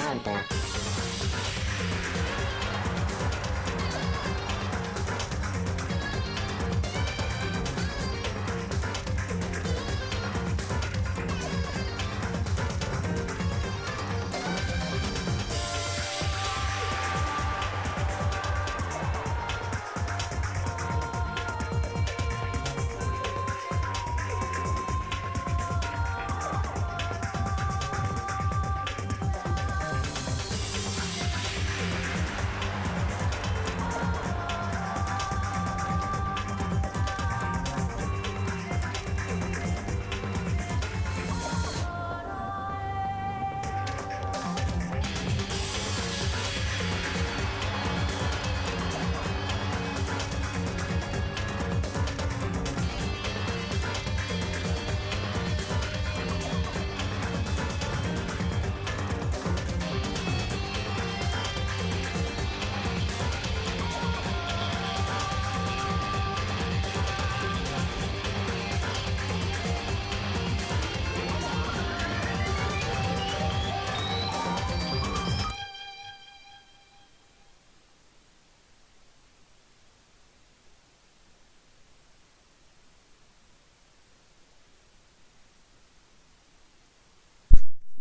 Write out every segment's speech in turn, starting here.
Danganronpa.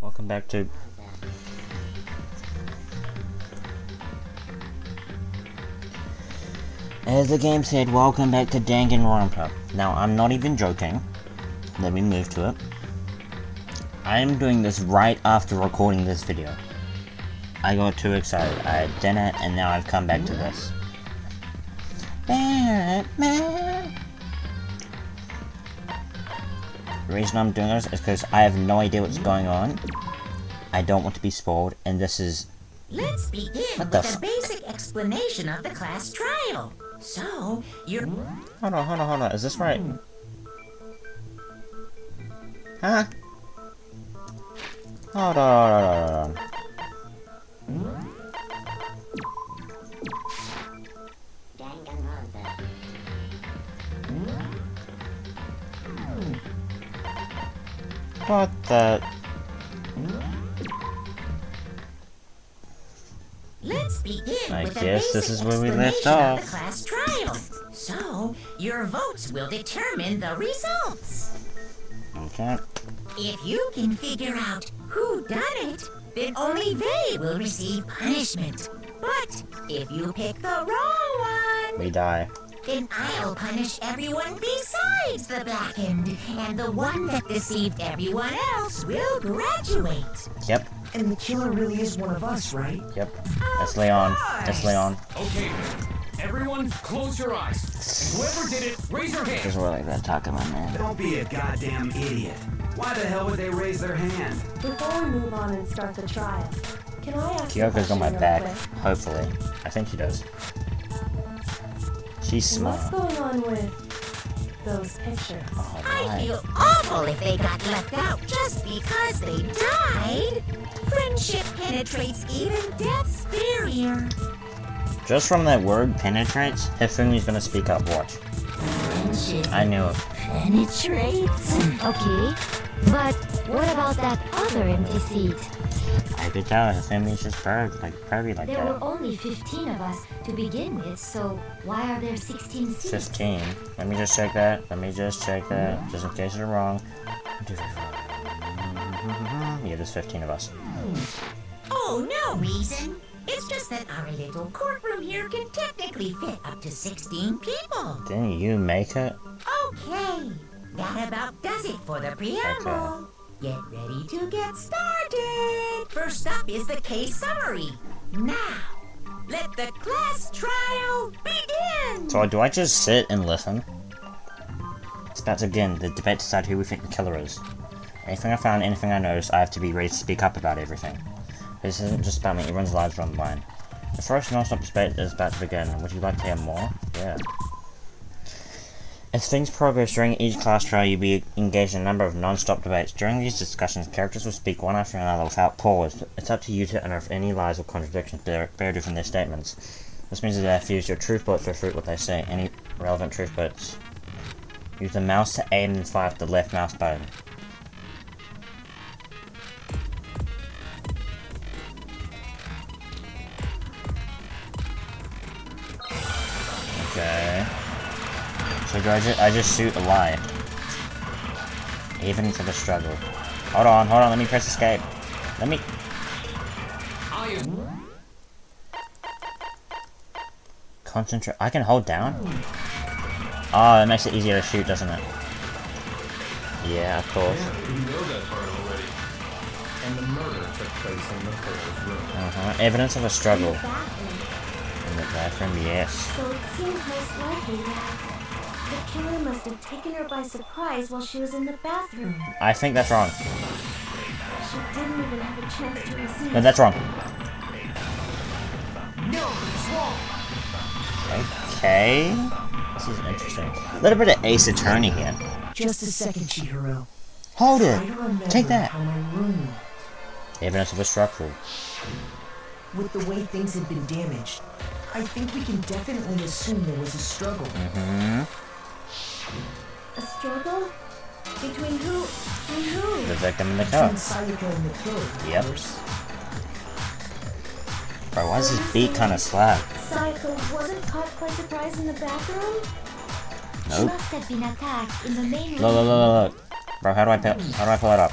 Welcome back to... As the game said, welcome back to Danganronpa. Now, I'm not even joking. Let me move to it. I am doing this right after recording this video. I got too excited. I had dinner, and now I've come back to this. The reason I'm doing this is because I have no idea what's going on. I don't want to be spoiled, and this is... Let's begin with a basic explanation of the class trial. So, you're... Hold on. Is this right? Huh? Hold on. Danganronpa. What the... Let's begin I with a guess this basic is where we left explanation off. of the class trial. So, your votes will determine the results. Okay. If you can figure out who done it, then only they will receive punishment. But if you pick the wrong one, We die. then I'll punish everyone besides the blackened, and the one that deceived everyone else will graduate. Yep. And the killer really is one of us, right? Yep. That's Leon. That's Leon. Okay, everyone close your eyes. Whoever did it, raise your hand. This is what I gotta talk about, man. Don't be a goddamn idiot. Why the hell would they raise their hand? Before we move on and start the trial, can I ask you a Kyoko's on my question back. real quick? Hopefully. I think she does. She's smart. What's going on with those pictures? Oh, I right. feel awful if they got left out just because they died. Friendship penetrates even death's barrier. Just from that word, penetrates, Hifumi's gonna speak up, watch. Friendship I knew it. penetrates? Okay, but what about that other empty seat? I could tell Hifumi's just probably like There were that. only 15 of us to begin with, so why are there 16 seats? 15. Let me just check that. Just in case you're wrong. Yeah, there's 15 of us. Oh, no reason. It's just that our little courtroom here can technically fit up to 16 people. Didn't you make it? Okay, that about does it for the preamble. Get ready to get started. First up is the case summary. Now, let the class trial begin. So do I just sit and listen? It's about to begin. The debate to decide who we think the killer is. Anything I found, anything I noticed, I have to be ready to speak up about everything. This isn't just about me, everyone's lives are on the line. The first non-stop debate is about to begin. Would you like to hear more? Yeah. As things progress during each class trial, you'll be engaged in a number of non-stop debates. During these discussions, characters will speak one after another without pause. It's up to you to unearth any lies or contradictions bear from their statements. This means that you have to use your truth bullets to refute what they say. Any relevant truth bullets. Use the mouse to aim and fire with the left mouse button. do I just shoot a lie? Even for the struggle. Hold on, let me press escape. Let me... I am. Concentrate. I can hold down? Oh, that makes it easier to shoot, doesn't it? Yeah, of course. Yeah, you know that part already. And the murder took place in Nicole's room. Evidence of a struggle. Bathroom. In the bathroom, yes. So it seems most likely that the killer must have taken her by surprise while she was in the bathroom. I think that's wrong. She didn't even have a chance to receive. No, that's wrong. No, it's wrong. Okay. This is interesting. A little bit of Ace Attorney here. Just a second, Chihiro. Hold Try it! to remember Take that! how my room looked. Evidence of a struggle. With the way things had been damaged, I think we can definitely assume there was a struggle. A struggle? Between who and who? The victim and the Between killer. Sayaka and the killer, of Yep. course. Bro, why is his beat kind of slack? Sayaka wasn't caught by surprise in the bathroom? She Nope. must have been attacked in the main room. Look. Bro, how do I pull it up?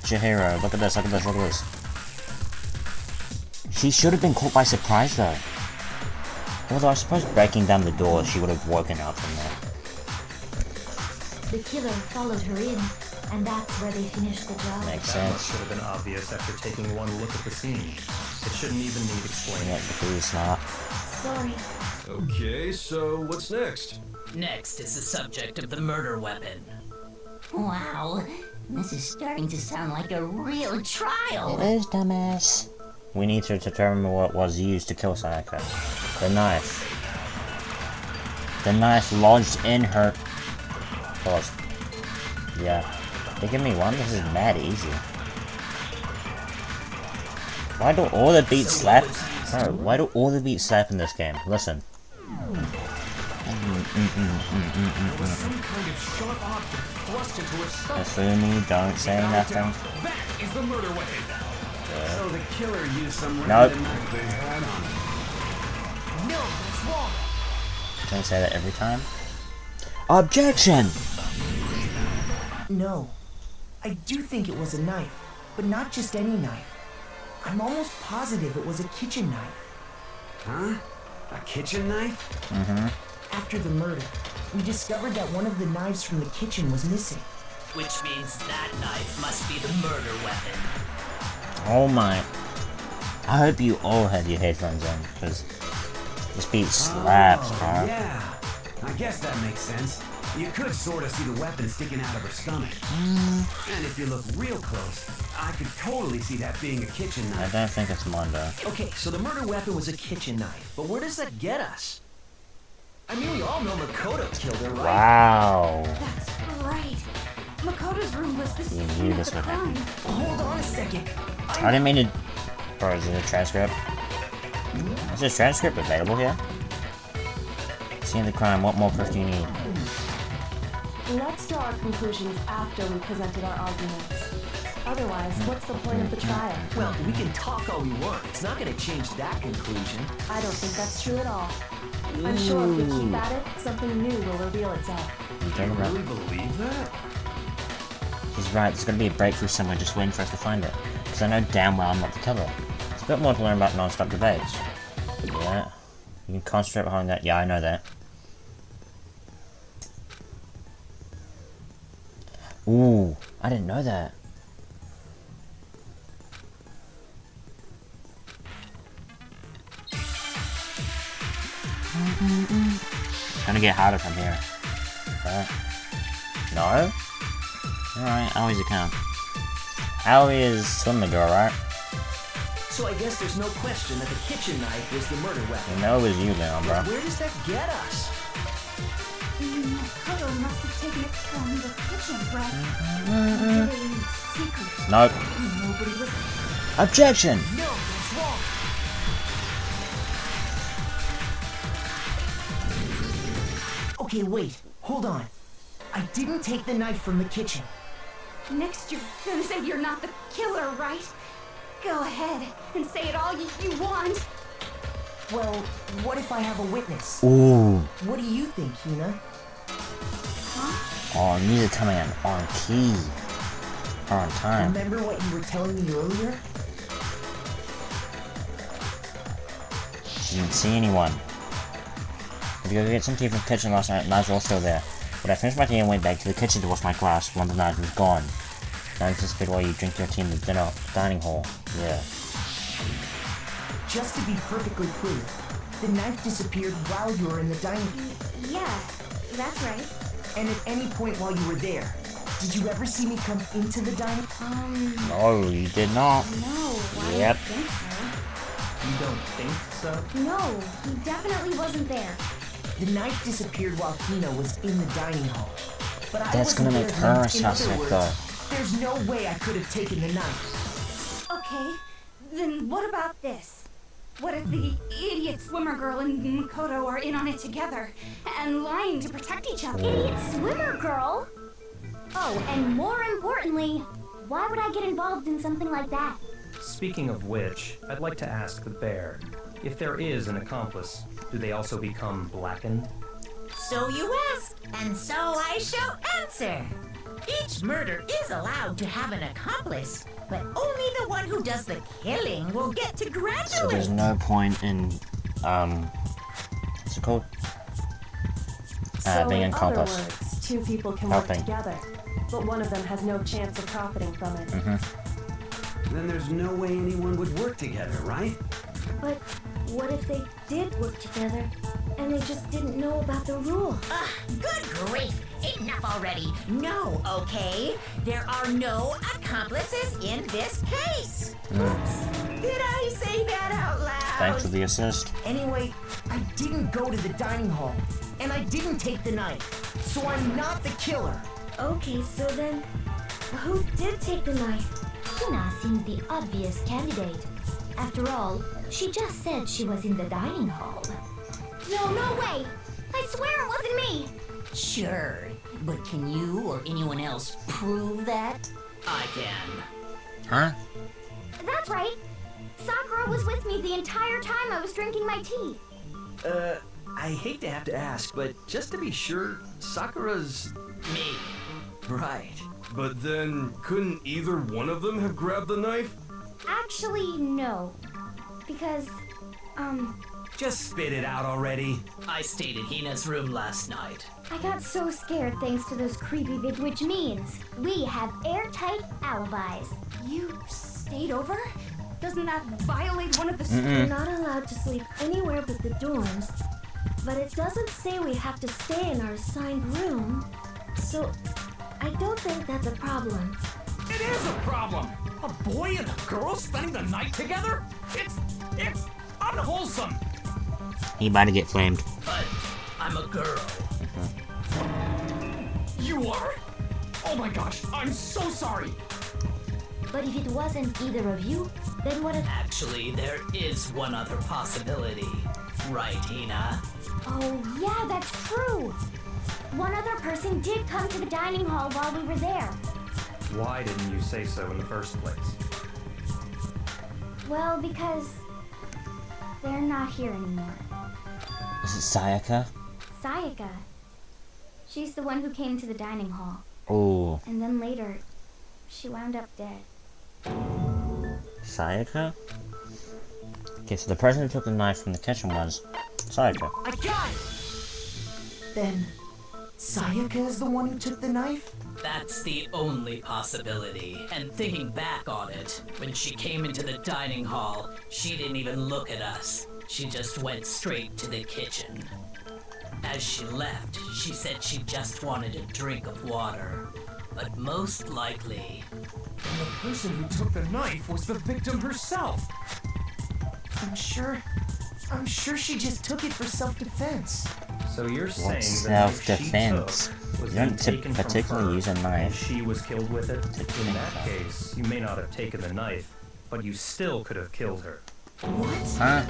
Chihiro, look at this. She should have been caught by surprise though. Although I suppose breaking down the door, she would have woken up from there. The killer followed her in, and that's where they finished the job. Makes That sense. should have been obvious after taking one look at the scene. It shouldn't even need explaining. Yeah, because it's not. Sorry. Okay, so what's next? Next is the subject of the murder weapon. Wow, this is starting to sound like a real trial. It is, dumbass. We need to determine what was used to kill Sayaka. The knife. The knife lodged in her... Pause. Yeah. They give me one? This is mad easy. Why do all the beats slap? Bro, why do all the beats slap in this game? Listen. There was some kind of sharp object thrust into her stomach. Asumi, don't say nothing. That is the murder weapon. So the killer used some Nope. random knife they had on him. No, it's wrong. Don't say that every time. Objection! No. I do think it was a knife, but not just any knife. I'm almost positive it was a kitchen knife. Huh? A kitchen knife? After the murder, we discovered that one of the knives from the kitchen was missing. Which means that knife must be the murder weapon. Oh my. I hope you all had your headphones in, because this beat slaps, bro. Yeah. I guess that makes sense. You could sort of see the weapon sticking out of her stomach. And if you look real close, I could totally see that being a kitchen I knife. don't think it's Mondo. Okay, so the murder weapon was a kitchen knife, but where does that get us? I mean, we all know Makoto killed her, right? Wow. That's right. Makoto's room was the You scene knew of this the would happen. crime. Hold on a second. I didn't mean to... Bro, is it a transcript? Is this transcript available here? Scene of the crime, what more proof do you need? Let's draw our conclusions after we presented our arguments. Otherwise, what's the point of the trial? Well, we can talk all we want. It's not going to change that conclusion. I don't think that's true at all. I'm sure if we keep at it, something new will reveal itself. You talking about? Really believe that? He's right, there's gotta be a breakthrough somewhere just waiting for us to find it. Because I know damn well I'm not the killer. There's a bit more to learn about non-stop debates. Yeah. You can concentrate behind that. Yeah, I know that. Ooh, I didn't know that. It's gonna get harder from here. Right? No? Alright, Aoi's account. Aoi is swim the girl, right? So I guess there's no question that the kitchen knife was the murder weapon. You know it was you, Leon, bro. But where does that get us? Makoto must have taken it from the kitchen, right? Did it in secret. Nope. Nobody was... Objection! No, it's wrong. Okay, wait. Hold on. I didn't take the knife from the kitchen. Next you're gonna say you're not the killer, right? Go ahead and say it all you want. Well, what if I have a witness? Ooh. What do you think, Hina? Oh, music coming in on key. Or on time. Remember what you were telling me earlier? She didn't see anyone. Had to go get some tea from the kitchen last night. Knives were all still there. But I finished my tea and went back to the kitchen to wash my glass. One of the knives was gone. Now anticipate while you drink your tea in the dining hall. Yeah. Just to be perfectly clear, the knife disappeared while you were in the dining room. Yeah, that's right. And at any point while you were there, did you ever see me come into the dining room? No, you did not. No, why Yep. do you think so? You don't think so? No, he definitely wasn't there. The knife disappeared while Hina was in the dining hall. But I That's wasn't gonna there make then. her In suspect, other words, though. there's no way I could have taken the knife. Okay, then what about this? What if the idiot swimmer girl and Makoto are in on it together and lying to protect each other? Idiot swimmer girl? Oh, and more importantly, why would I get involved in something like that? Speaking of which, I'd like to ask the bear, if there is an accomplice, do they also become blackened? So you ask, and so I shall answer. Each murder is allowed to have an accomplice, but only the one who does the killing will get to So graduate. there's no point in, what's it called? So Being in an other accomplice. words, two people can work Helping. together, but one of them has no chance of profiting from it. Then there's no way anyone would work together, right? But what if they did work together and they just didn't know about the rule? Ugh, good grief! Enough already. No, okay? There are no accomplices in this case. Oops. Did I say that out loud? Thanks for the assist. Anyway, I didn't go to the dining hall, and I didn't take the knife, so I'm not the killer. Okay, so then, who did take the knife? Hina seems the obvious candidate. After all, she just said she was in the dining hall. No way! I swear it wasn't me! Sure, but can you or anyone else prove that? I can. Huh? That's right. Sakura was with me the entire time I was drinking my tea. I hate to have to ask, but just to be sure, Sakura's... Me. Right. But then, couldn't either one of them have grabbed the knife? Actually, no. Because, Just spit it out already. I stayed in Hina's room last night. I got so scared thanks to those creepy which means we have airtight alibis. You stayed over? Doesn't that violate one of the... We're not allowed to sleep anywhere but the dorms, but it doesn't say we have to stay in our assigned room, so I don't think that's a problem. It is a problem! A boy and a girl spending the night together? It's unwholesome! He about to get flamed. But I'm a girl. You are? Oh my gosh, I'm so sorry! But if it wasn't either of you, then what if... Actually, there is one other possibility. Right, Hina? Oh, yeah, that's true! One other person did come to the dining hall while we were there. Why didn't you say so in the first place? Well, because they're not here anymore. Is it Sayaka? Sayaka. She's the one who came to the dining hall. Ooh. And then later, she wound up dead. Sayaka? Okay, so the person who took the knife from the kitchen was Sayaka. I got it! Then, Sayaka is the one who took the knife? That's the only possibility. And thinking back on it, when she came into the dining hall, she didn't even look at us. She just went straight to the kitchen. As she left, she said she just wanted a drink of water. But most likely... And the person who took the knife was the victim herself! I'm sure she just took it for self-defense. So you're saying What's that the knife she self-defense? took was You don't then taken from particularly her, use a and knife. she was killed with it? think In that so. case, you may not have taken the knife, but you still could have killed her. What? Huh?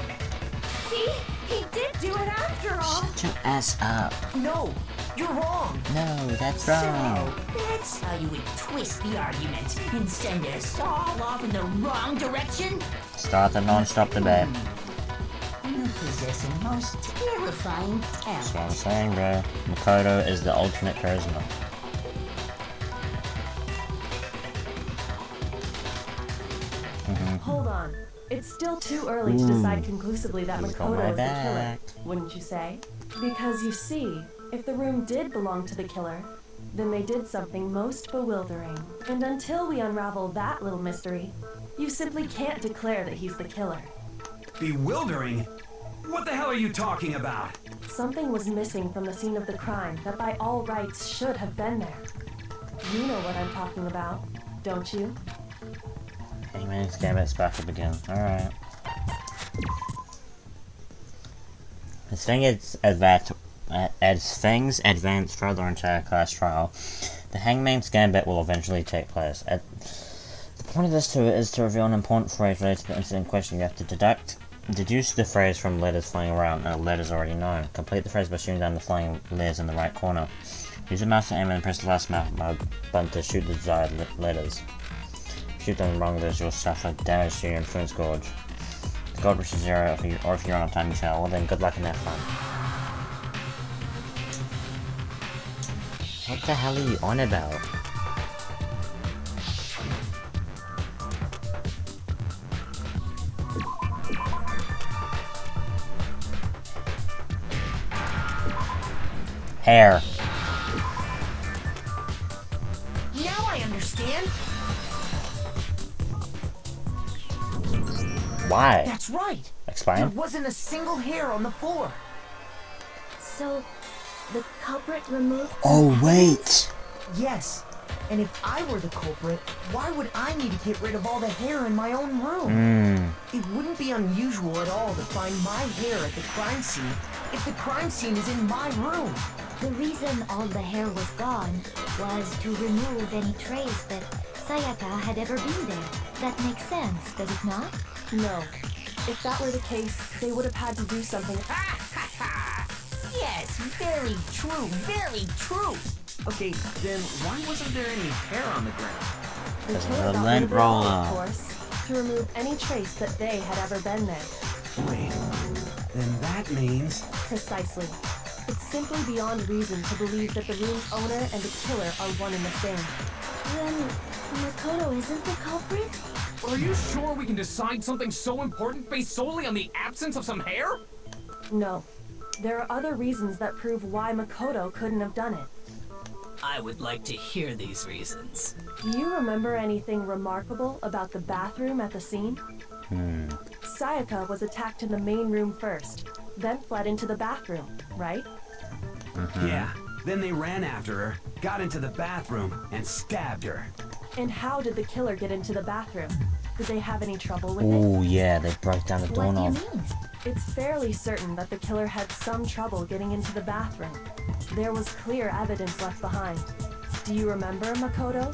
See? He did do it after all! Shut your ass up. No, you're wrong. No, that's wrong. That's how you would twist the argument and send us all off in the wrong direction? Start the non-stop debate. You possess a most terrifying That's talent. what I'm saying, bro. Makoto is the ultimate charisma. Hold on. It's still too early to decide conclusively that He's got Makoto my is the killer, back. wouldn't you say? Because you see, if the room did belong to the killer, then they did something most bewildering. And until we unravel that little mystery, you simply can't declare that he's the killer. Bewildering? What the hell are you talking about? Something was missing from the scene of the crime that by all rights should have been there. You know what I'm talking about, don't you? Hangman's Gambit's back up again. Alright. As things advance further into our class trial, the Hangman's Gambit will eventually take place. The point of this is to reveal an important phrase related to the incident in question. You have to deduce the phrase from letters flying around, and letters already known. Complete the phrase by shooting down the flying letters in the right corner. Use the mouse to aim and press the last mouse button to shoot the desired letters. Shoot them wrong, you'll suffer damage to your influence gauge. The gauge reaches 0, or if you're on a time you fail. Well then, good luck and have fun. What the hell are you on about? Hair. Now I understand. Why? That's right. Explain. There wasn't a single hair on the floor. So, the culprit removed. Oh, wait. Yes. And if I were the culprit, why would I need to get rid of all the hair in my own room? It wouldn't be unusual at all to find my hair at the crime scene if the crime scene is in my room. The reason all the hair was gone was to remove any trace that Sayaka had ever been there. That makes sense, does it not? No. If that were the case, they would have had to do something. Yes, very true, very true. Okay, then why wasn't there any hair on the ground? The There's killer a got lint rid of it all, roller. of course, to remove any trace that they had ever been there. Wait, then that means... Precisely. It's simply beyond reason to believe that the room's owner and the killer are one and the same. Then Makoto isn't the culprit? Are you sure we can decide something so important based solely on the absence of some hair? No. There are other reasons that prove why Makoto couldn't have done it. I would like to hear these reasons. Do you remember anything remarkable about the bathroom at the scene? Sayaka was attacked in the main room first, then fled into the bathroom, right? Yeah, then they ran after her, got into the bathroom, and stabbed her. And how did the killer get into the bathroom? Did they have any trouble with it? Oh yeah, they broke down the What do doorknob. you mean? It's fairly certain that the killer had some trouble getting into the bathroom. There was clear evidence left behind. Do you remember, Makoto?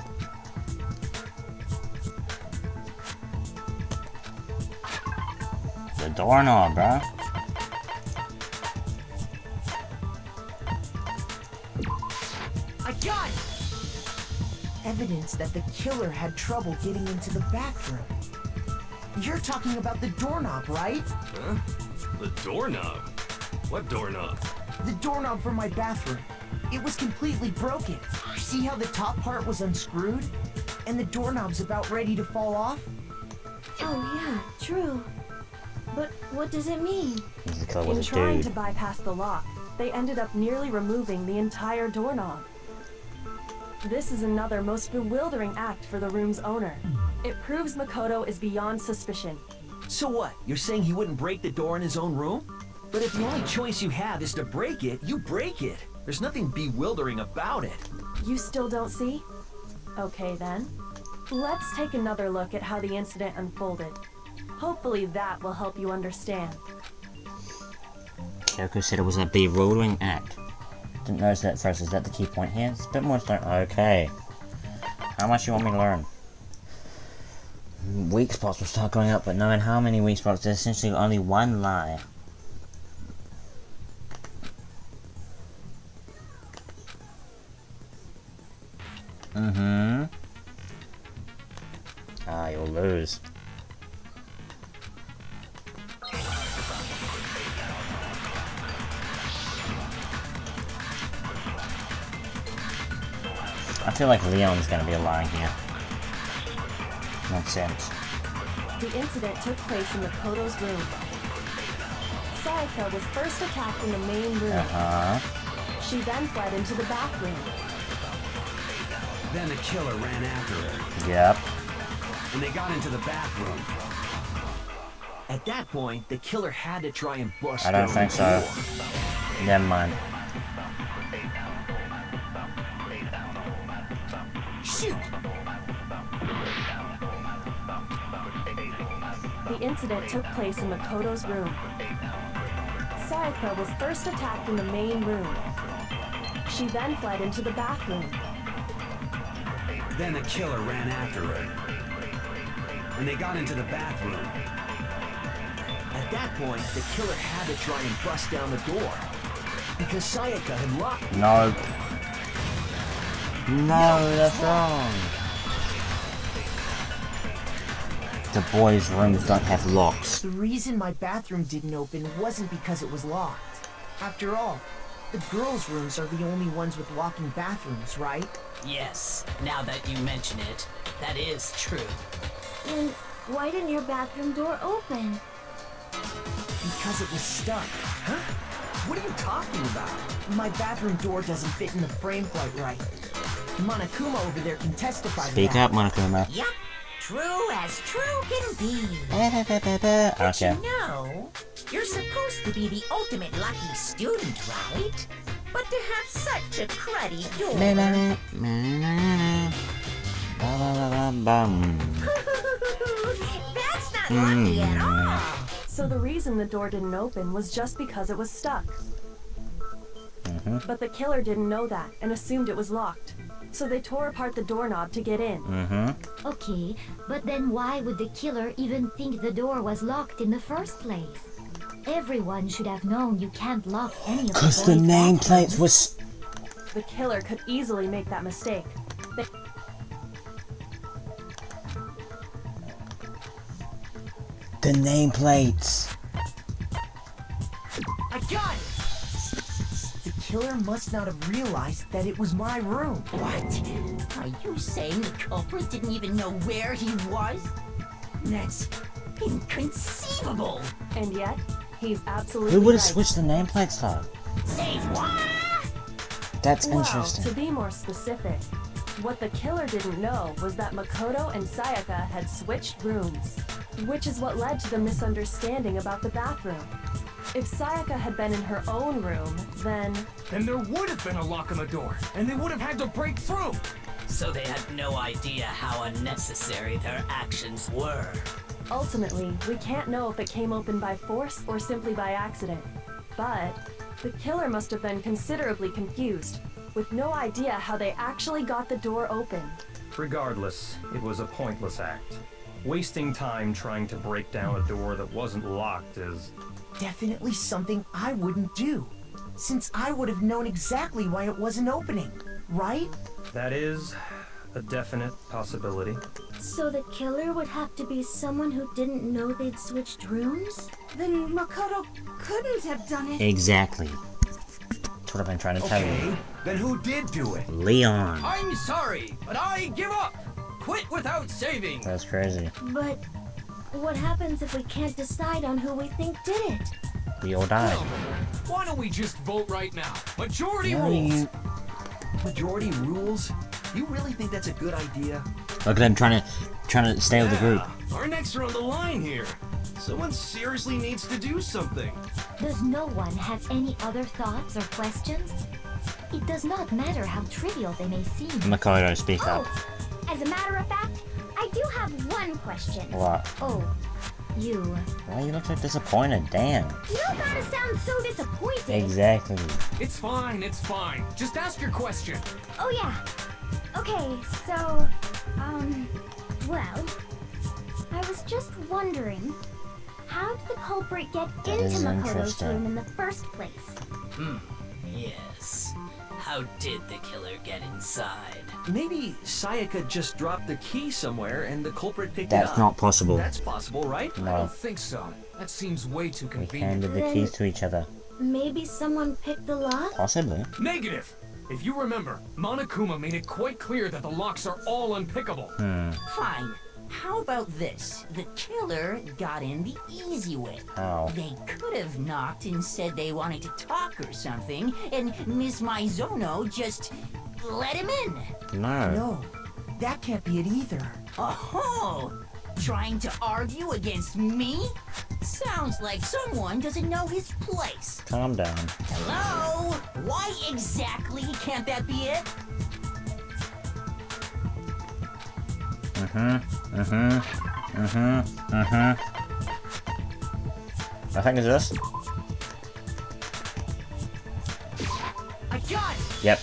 The doorknob, bro. I got it! Evidence that the killer had trouble getting into the bathroom. You're talking about the doorknob, right? Huh? The doorknob? What doorknob? The doorknob for my bathroom. It was completely broken. See how the top part was unscrewed? And the doorknob's about ready to fall off? Oh yeah, true. But what does it mean? The killer In was a trying to dude. bypass the lock, they ended up nearly removing the entire doorknob. This is another most bewildering act for the room's owner. It proves Makoto is beyond suspicion. So what? You're saying he wouldn't break the door in his own room? But if the only choice you have is to break it, you break it. There's nothing bewildering about it. You still don't see? Okay then. Let's take another look at how the incident unfolded. Hopefully that will help you understand. Kyoko said it was a bewildering act. Didn't notice that first. Is that the key point here? It's a bit more stone. Okay. How much you want me to learn? Weak spots will start going up, but knowing how many weak spots, there's essentially only one lie. Ah, you'll lose. I feel like Leon's gonna be lying here. Makes sense. The incident took place in Makoto's room. Sayaka was first attacked in the main room. She then fled into the bathroom. Then the killer ran after her. Yep. And they got into the bathroom. At that point, the killer had to try and bust I don't down think the so. door. Never mind. Shoot! The incident took place in Makoto's room. Sayaka was first attacked in the main room. She then fled into the bathroom. Then the killer ran after her. And they got into the bathroom. At that point, the killer had to try and bust down the door. Because Sayaka had locked it. Nope. No, that's wrong. The boys' rooms don't have locks. The reason my bathroom didn't open wasn't because it was locked. After all, the girls' rooms are the only ones with locking bathrooms, right? Yes, now that you mention it, that is true. Then why didn't your bathroom door open? Because it was stuck. Huh? What are you talking about? My bathroom door doesn't fit in the frame quite right. Monokuma over there can testify to Speak that. up, Monokuma. Yep, true as true can be. But Okay. you know, you're supposed to be the ultimate lucky student, right? But to have such a cruddy door... That's not lucky at all. So the reason the door didn't open was just because it was stuck. But the killer didn't know that and assumed it was locked. So they tore apart the doorknob to get in. Okay, but then why would the killer even think the door was locked in the first place? Everyone should have known you can't lock any of the Because the boys' nameplates bathrooms. was... The killer could easily make that mistake. The nameplates. I got it! The killer must not have realized that it was my room. What? Are you saying the culprit didn't even know where he was? That's inconceivable. And yet, he's absolutely Who would have right. switched the nameplates though? Say what? That's Well, interesting. to be more specific, what the killer didn't know was that Makoto and Sayaka had switched rooms, which is what led to the misunderstanding about the bathroom. If Sayaka had been in her own room, then Then there would have been a lock on the door, and they would have had to break through. So they had no idea how unnecessary their actions were. ultimately, we can't know if it came open by force or simply by accident. But the killer must have been considerably confused, with no idea how they actually got the door open. Regardless, it was a pointless act. Wasting time trying to break down a door that wasn't locked is... Definitely something I wouldn't do, since I would have known exactly why it wasn't opening, right? That is a definite possibility. So the killer would have to be someone who didn't know they'd switched rooms? Then Makoto couldn't have done it. Exactly. That's what I've been trying to tell you. Then who did do it? Leon. I'm sorry, but I give up. Quit without saving. That's crazy. But what happens if we can't decide on who we think did it? We all died. Why don't we just vote right now? Majority Yeah, rules. Majority rules? You really think that's a good idea? Look at him trying to stay with the group. Our necks are on the line here. Someone seriously needs to do something. Does no one have any other thoughts or questions? It does not matter how trivial they may seem. Makoto, speak up. As a matter of fact, I do have one question. What? Oh, you. Why you look so disappointed? Damn. You don't gotta sound so disappointed. Exactly. It's fine, it's fine. Just ask your question. Oh yeah. Okay, so, well, I was just wondering, how did the culprit get That into is Makoto's interesting. room in the first place? Yes. How did the killer get inside? Maybe Sayaka just dropped the key somewhere and the culprit picked it up. That's not possible. That's possible, right? I No. don't think so. That seems way too We convenient. handed the keys to each other. Maybe someone picked the lock? Possibly. Negative. If you remember, Monokuma made it quite clear that the locks are all unpickable. Fine. How about this? The killer got in the easy way. How? They could have knocked and said they wanted to talk or something, and Miss Maizono just let him in. No. No, that can't be it either. Oh, trying to argue against me? Sounds like someone doesn't know his place. Calm down. Hello? Why exactly can't that be it? I think it's this. I got it! Yep.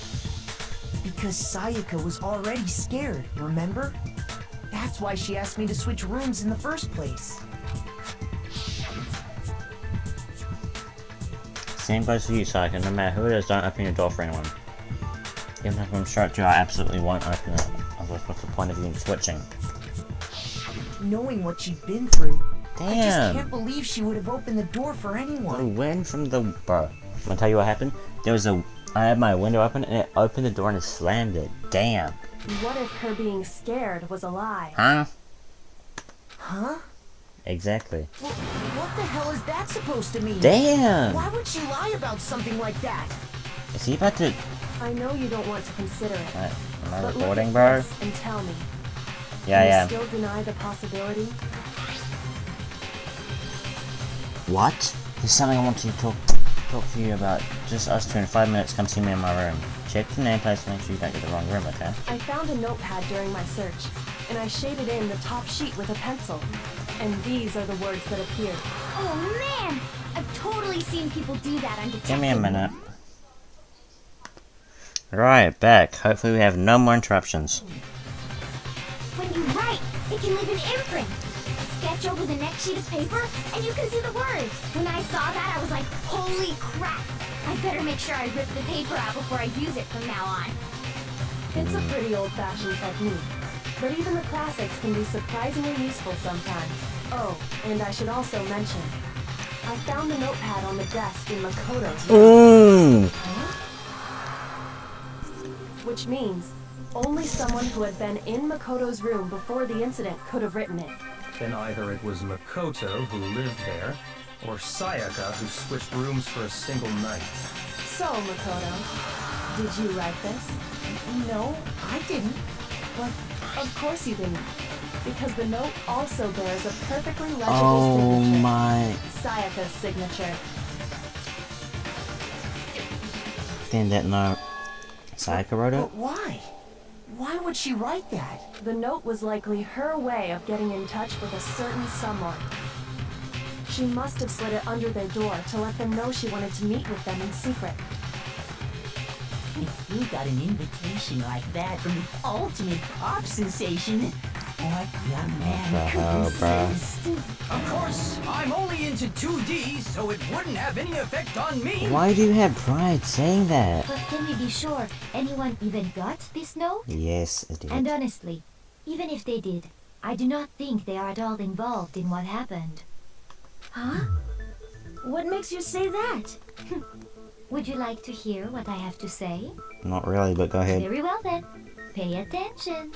Because Sayaka was already scared, remember? That's why she asked me to switch rooms in the first place. Same goes for you, Sayaka. No matter who it is, don't open your door for anyone. Even if I'm sure you, I absolutely won't open it. Otherwise, what's the point of you switching? Knowing what she'd been through, I just Damn. can't believe she would have opened the door for The anyone. wind from the... Bro, I'm gonna tell you what happened. I had my window open and it opened the door and it slammed it. Damn. What if her being scared was a lie? Huh? Huh? Exactly. What the hell is that supposed to mean? Damn! Why would she lie about something like that? Is he about to... I know you don't want to consider it. Am I But recording, look at bro? this and tell me. Yeah, Can yeah. you still deny the possibility? What? There's something I want to talk to you about. Just us two in 5 minutes. Come see me in my room. Check the nameplates to make sure you don't get the wrong room, okay? I found a notepad during my search, and I shaded in the top sheet with a pencil. And these are the words that appeared. Oh man! I've totally seen people do that on detective. Give me a minute. Right, back. Hopefully we have no more interruptions. When you write, it can leave an imprint. Sketch over the next sheet of paper, and you can see the words. When I saw that, I was like, holy crap! I better make sure I rip the paper out before I use it from now on. It's a pretty old-fashioned technique, but even the classics can be surprisingly useful sometimes. Oh, and I should also mention, I found the notepad on the desk in Makoto's room. Which means, only someone who had been in Makoto's room before the incident could have written it. Then either it was Makoto who lived there, or Sayaka who switched rooms for a single night. So, Makoto, did you write this? No, I didn't. But of course you didn't. Because the note also bears a perfectly legible Oh signature. my... Sayaka's signature. Then that note... Sayaka wrote it? But why? Why would she write that? The note was likely her way of getting in touch with a certain someone. She must have slid it under their door to let them know she wanted to meet with them in secret. If you got an invitation like that from the ultimate pop sensation, what young man could resist? Of course, I'm only into 2D, so it wouldn't have any effect on me. Why do you have pride saying that? But can we be sure anyone even got this note? Yes, it did. And honestly, even if they did, I do not think they are at all involved in what happened. Huh? What makes you say that? Would you like to hear what I have to say? Not really, but go ahead. Very well then. Pay attention.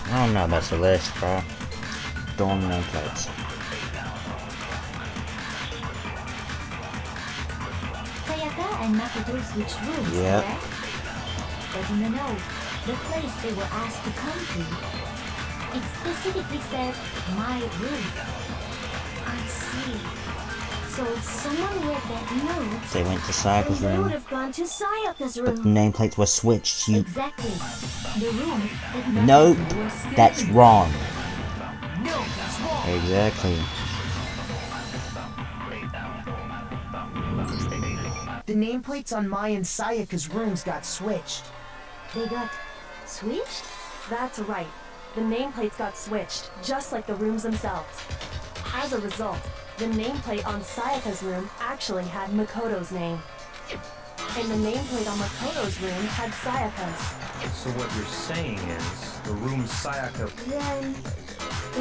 I don't know about the list, bro. Dorm nameplates. Sayaka and Makoto switched rooms, Yep. correct? But in the note, the place they were asked to come to, it specifically says, my room. I see. So if someone read that note, They went to Sayaka's they would room, have gone to Sayaka's but the room. nameplates were switched. You... Exactly. The room that Nope, Makoto was still that's in. wrong. No, that's wrong. Exactly. The nameplates on Mai and Sayaka's rooms got switched. They got switched? That's right. The nameplates got switched, just like the rooms themselves. As a result, the nameplate on Sayaka's room actually had Makoto's name. And the nameplate on Makoto's room had Sayaka's. So what you're saying is, the room Sayaka... Then,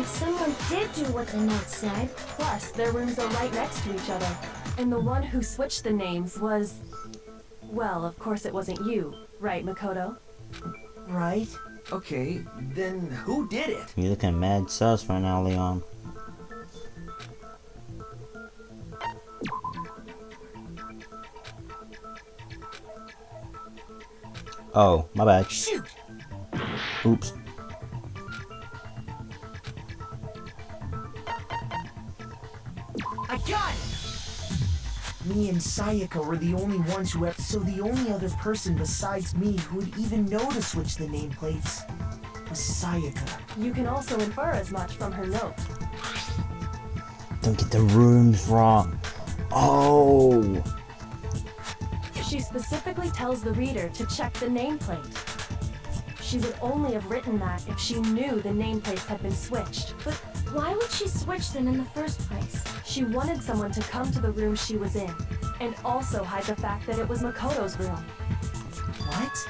if someone did do what the note said, Plus, their rooms are right next to each other. And the one who switched the names was... Well, of course it wasn't you, right, Makoto? Right? Okay, then who did it? You're looking mad sus right now, Leon. Oh, my bad. Shoot! Oops. I got it! Me and Sayaka were the only ones who have, so the only other person besides me who would even know to switch the nameplates was Sayaka. You can also infer as much from her note. Don't get the rooms wrong. Oh! She specifically tells the reader to check the nameplate. She would only have written that if she knew the nameplates had been switched. But why would she switch them in the first place? She wanted someone to come to the room she was in, and also hide the fact that it was Makoto's room. What?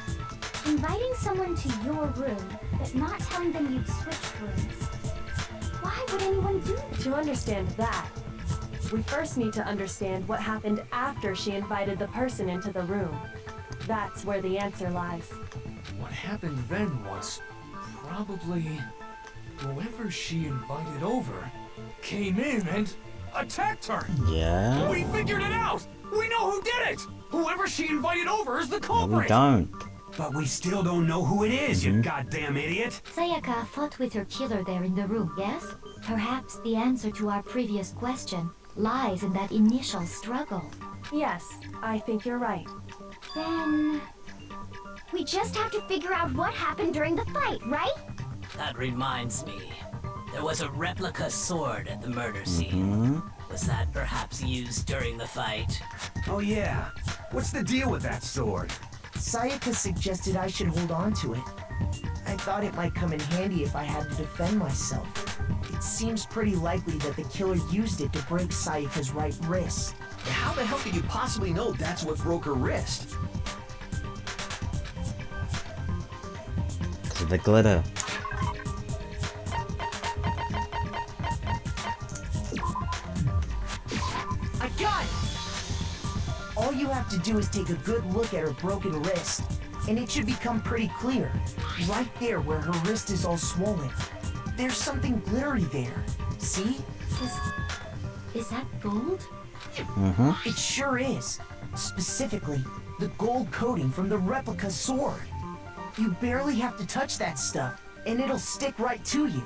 Inviting someone to your room, but not telling them you'd switched rooms. Why would anyone do that? To understand that, we first need to understand what happened after she invited the person into the room. That's where the answer lies. What happened then was probably whoever she invited over came in and attacked her. Yeah? We figured it out! We know who did it! Whoever she invited over is the No, culprit! we don't. But we still don't know who it is, you goddamn idiot! Sayaka fought with her killer there in the room, yes? Perhaps the answer to our previous question lies in that initial struggle. Yes, I think you're right. Then... we just have to figure out what happened during the fight, right? That reminds me. There was a replica sword at the murder scene. Was that perhaps used during the fight? Oh yeah. What's the deal with that sword? Sayaka suggested I should hold on to it. I thought it might come in handy if I had to defend myself. It seems pretty likely that the killer used it to break Sayaka's right wrist. How the hell could you possibly know that's what broke her wrist? Because of the glitter. I got it! All you have to do is take a good look at her broken wrist, and it should become pretty clear. Right there where her wrist is all swollen. There's something glittery there. See? Is that gold? It sure is. Specifically, the gold coating from the replica sword. You barely have to touch that stuff, and it'll stick right to you.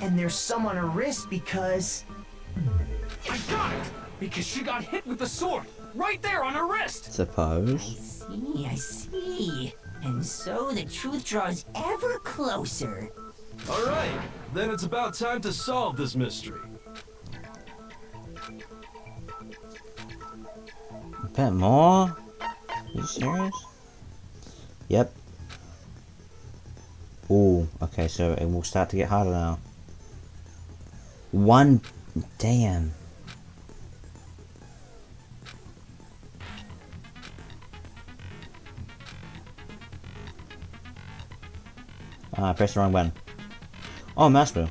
And there's some on her wrist because... I got it! Because she got hit with the sword! Right there on her wrist! Suppose. I see. And so the truth draws ever closer. Alright, then it's about time to solve this mystery. A bit more? Are you serious? Yep. Ooh, okay, so it will start to get harder now. One... Damn. I pressed the wrong button. Oh, mouse wheel.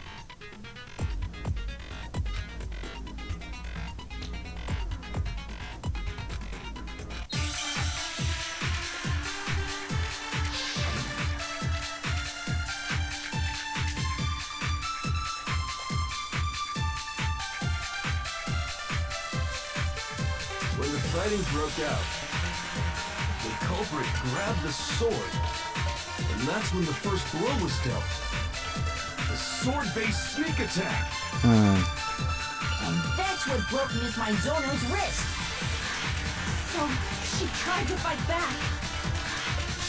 When the fighting broke out, the culprit grabbed the sword, and that's when the first blow was dealt. A sword-based sneak attack. And that's what broke Miss Maizono's wrist. So she tried to fight back.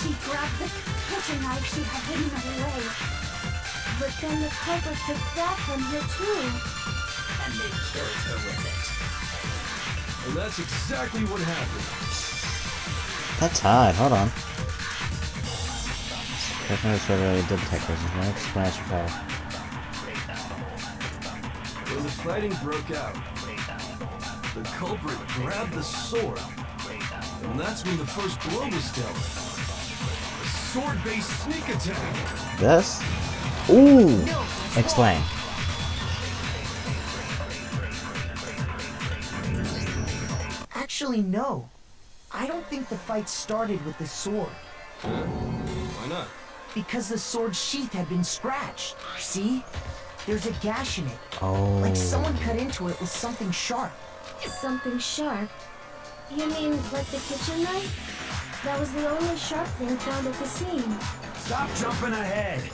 She grabbed the kitchen knife she had hidden away. But then the culprit took that from her too. And they killed her with it. And that's exactly what happened. That's hard, hold on. Definitely sort of did detect this. No explanation for it. When the fighting broke out, the culprit grabbed the sword, and that's when the first blow was dealt. A sword-based sneak attack. This? Ooh! Explain. Actually, no. I don't think the fight started with the sword. Why not? Because the sword's sheath had been scratched. See? There's a gash in it. Oh. Like someone cut into it with something sharp. Something sharp? You mean like the kitchen knife? That was the only sharp thing found at the scene. Stop jumping ahead.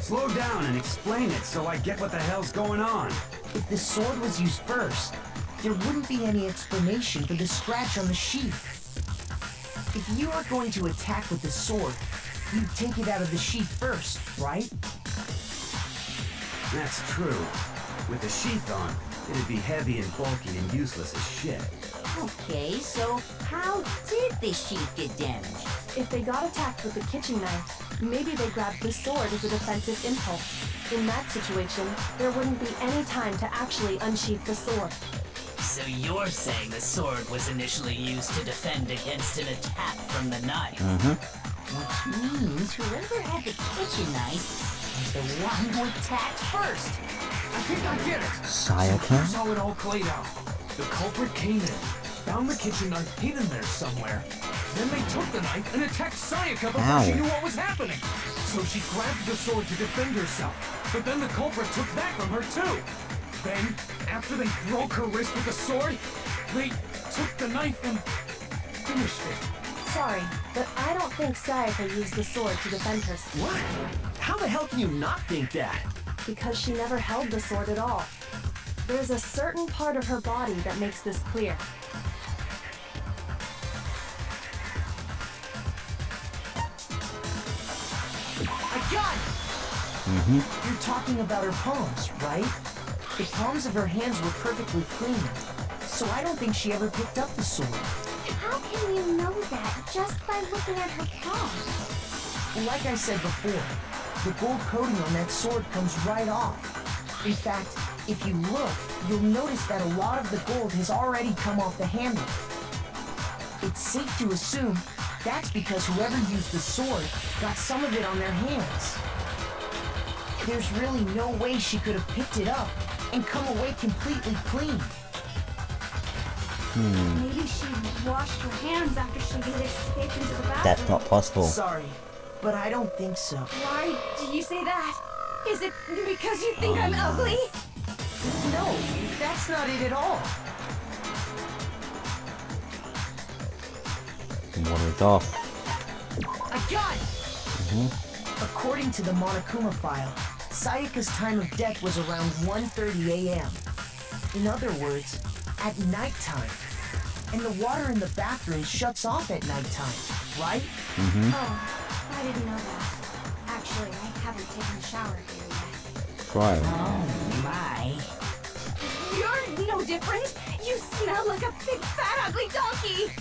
Slow down and explain it so I get what the hell's going on. If the sword was used first, there wouldn't be any explanation for the scratch on the sheath. If you are going to attack with the sword, you'd take it out of the sheath first, right? That's true. With the sheath on, it'd be heavy and bulky and useless as shit. Okay, so how did the sheath get damaged? If they got attacked with the kitchen knife, maybe they grabbed the sword as a defensive impulse. In that situation, there wouldn't be any time to actually unsheath the sword. So you're saying the sword was initially used to defend against an attack from the knife? Which means whoever had the kitchen knife was the one who attacked first. I think I get it. Sayaka? Here's how it all played out. The culprit came in, found the kitchen knife hidden there somewhere. Then they took the knife and attacked Sayaka before she knew what was happening. So she grabbed the sword to defend herself. But then the culprit took that from her too. Then, after they broke her wrist with the sword, they took the knife and finished it. Sorry, but I don't think Sayaka used the sword to defend herself. What? How the hell can you not think that? Because she never held the sword at all. There's a certain part of her body that makes this clear. I got it! You're talking about her palms, right? The palms of her hands were perfectly clean, so I don't think she ever picked up the sword. How can you know that just by looking at her palms? Like I said before, the gold coating on that sword comes right off. In fact, if you look, you'll notice that a lot of the gold has already come off the handle. It's safe to assume that's because whoever used the sword got some of it on their hands. There's really no way she could have picked it up and come away completely clean. Maybe she washed her hands after she had escaped into the bathroom. That's not possible. Sorry, but I don't think so. Why do you say that? Is it because you think I'm ugly? No, that's not it at all. Water is off. I got it! According to the Monokuma file, Sayaka's time of death was around 1:30 a.m. In other words, at nighttime. And the water in the bathroom shuts off at nighttime, right? Oh, I didn't know that. Actually, I haven't taken a shower here yet. Right. Oh my. You're no different. You smell like a big fat ugly donkey.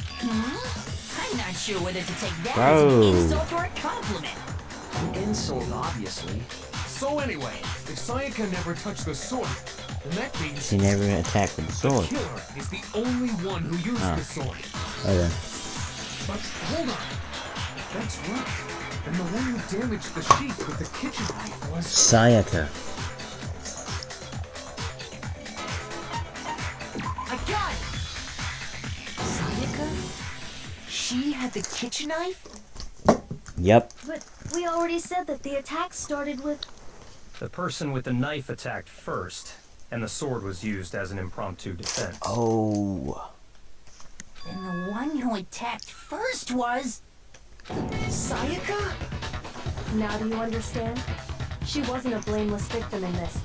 I'm not sure whether to take that Bro. as an insult or a compliment. An insult, obviously. So anyway, if Sayaka never touched the sword, then that means She never attacked with the the sword. killer is the only one who used the sword. Okay. But hold on. If that's right, then the one who damaged the sheath with the kitchen knife was... Sayaka. I got it! Sayaka? She had the kitchen knife? Yep. But we already said that the attack started with... The person with the knife attacked first, and the sword was used as an impromptu defense. Oh. And the one who attacked first was... Sayaka? Now do you understand? She wasn't a blameless victim in this.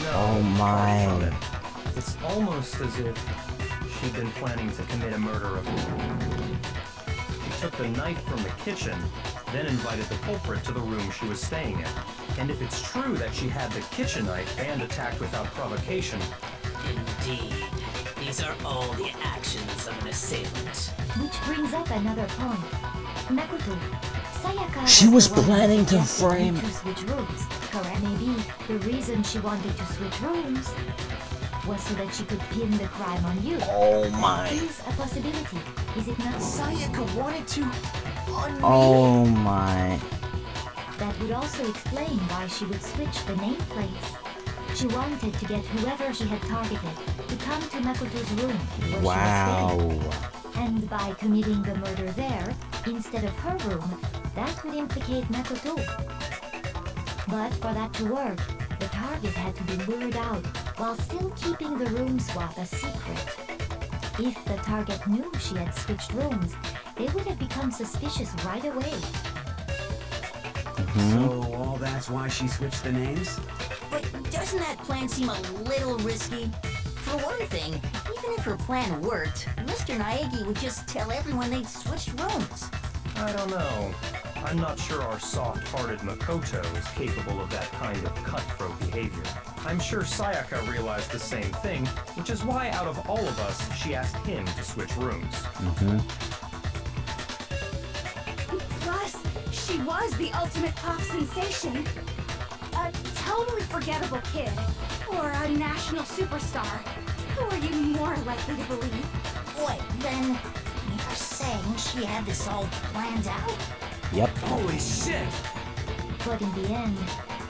No, Oh far from my. it. It's almost as if she'd been planning to commit a murder of She took the knife from the kitchen, then invited the culprit to the room she was staying in. And if it's true that she had the kitchen knife and attacked without provocation, Indeed. These are all the actions of an assailant. Which brings up another point. Makoto, Sayaka She was the one who planning to suggested frame- you to switch rooms, correct? Maybe the reason she wanted to switch rooms was so that she could pin the crime on you. Oh my. That is a possibility, is it not? Sayaka wanted to... on me? Oh my. That would also explain why she would switch the nameplates. She wanted to get whoever she had targeted to come to Makoto's room where Wow. she was staying. And by committing the murder there, instead of her room, that would implicate Makoto. But for that to work, the target had to be lured out while still keeping the room swap a secret. If the target knew she had switched rooms, they would have become suspicious right away. So all that's why she switched the names? But doesn't that plan seem a little risky? For one thing, even if her plan worked, Mr. Naegi would just tell everyone they'd switched rooms. I don't know. I'm not sure our soft-hearted Makoto is capable of that kind of cutthroat behavior. I'm sure Sayaka realized the same thing, which is why out of all of us, she asked him to switch rooms. Plus, she was the ultimate pop sensation. A totally forgettable kid. Or a national superstar. Who are you more likely to believe? Wait, then you're saying she had this all planned out? Yep. Holy shit! But in the end,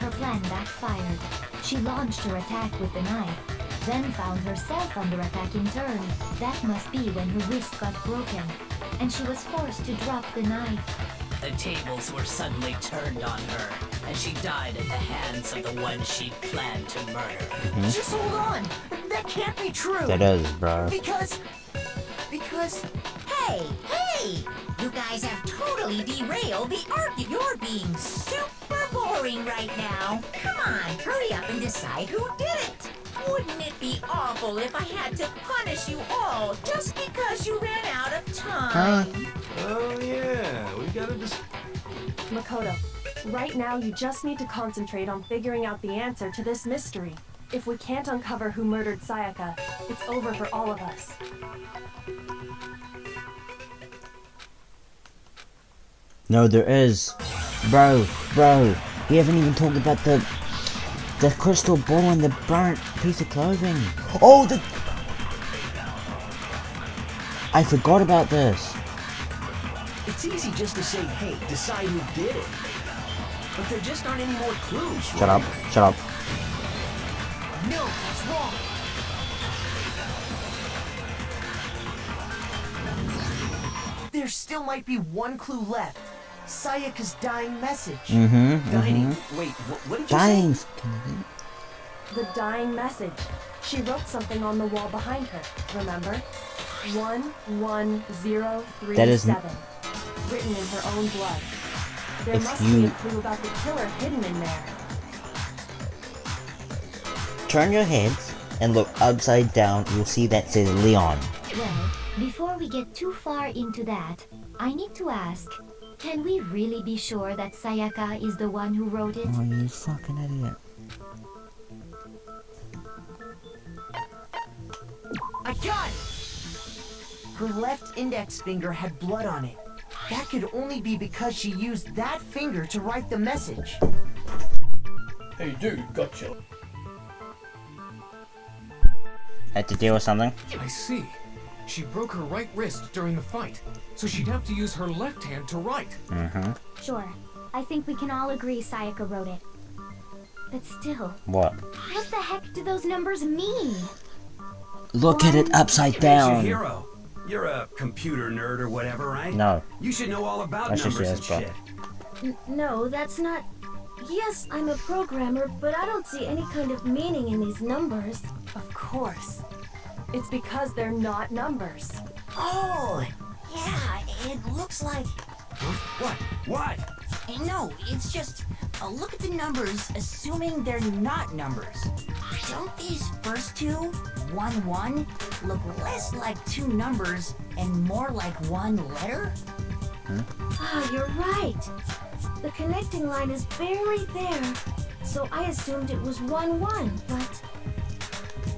her plan backfired. She launched her attack with the knife, then found herself under attack in turn. That must be when her wrist got broken, and she was forced to drop the knife. The tables were suddenly turned on her, and she died at the hands of the one she planned to murder. Just hold on. That can't be true. That is, bro. Because... Hey! You guys have totally derailed the argument. You're being super boring right now. Come on, hurry up and decide who did it. Wouldn't it be awful if I had to punish you all just because you ran out of time? Oh yeah, we gotta Makoto, right now you just need to concentrate on figuring out the answer to this mystery. If we can't uncover who murdered Sayaka, it's over for all of us. No, there is. Bro, we haven't even talked about the crystal ball and the burnt piece of clothing. Oh, I forgot about this. It's easy just to say, hey, decide who did it. But there just aren't any more clues. Shut up. No, that's wrong. There still might be one clue left. Sayaka's dying message. Dying? Wait, what did you say? The dying message. She wrote something on the wall behind her, remember? 11037. That is written in her own blood. There If must you- be a clue about the killer hidden in there. Turn your heads and look upside down. You'll see that says Leon. Well, before we get too far into that, I need to ask, can we really be sure that Sayaka is the one who wrote it? Oh, you fucking idiot. I got it! Her left index finger had blood on it. That could only be because she used that finger to write the message. Hey dude, gotcha. Had to deal with something? I see. She broke her right wrist during the fight, so she'd have to use her left hand to write. Sure. I think we can all agree Sayaka wrote it. But still, What? What the heck do those numbers mean? Look at it upside It makes you a down. hero. You're a computer nerd or whatever, right? No. You should know all about That's just numbers and yes, bro. shit. no, that's not... Yes, I'm a programmer, but I don't see any kind of meaning in these numbers. Of course. It's because they're not numbers. Oh, yeah, it looks like... What? No, it's just look at the numbers, assuming they're not numbers. Don't these first two, 1-1, look less like two numbers and more like one letter? Ah, you're right. The connecting line is barely there, so I assumed it was 1-1, but...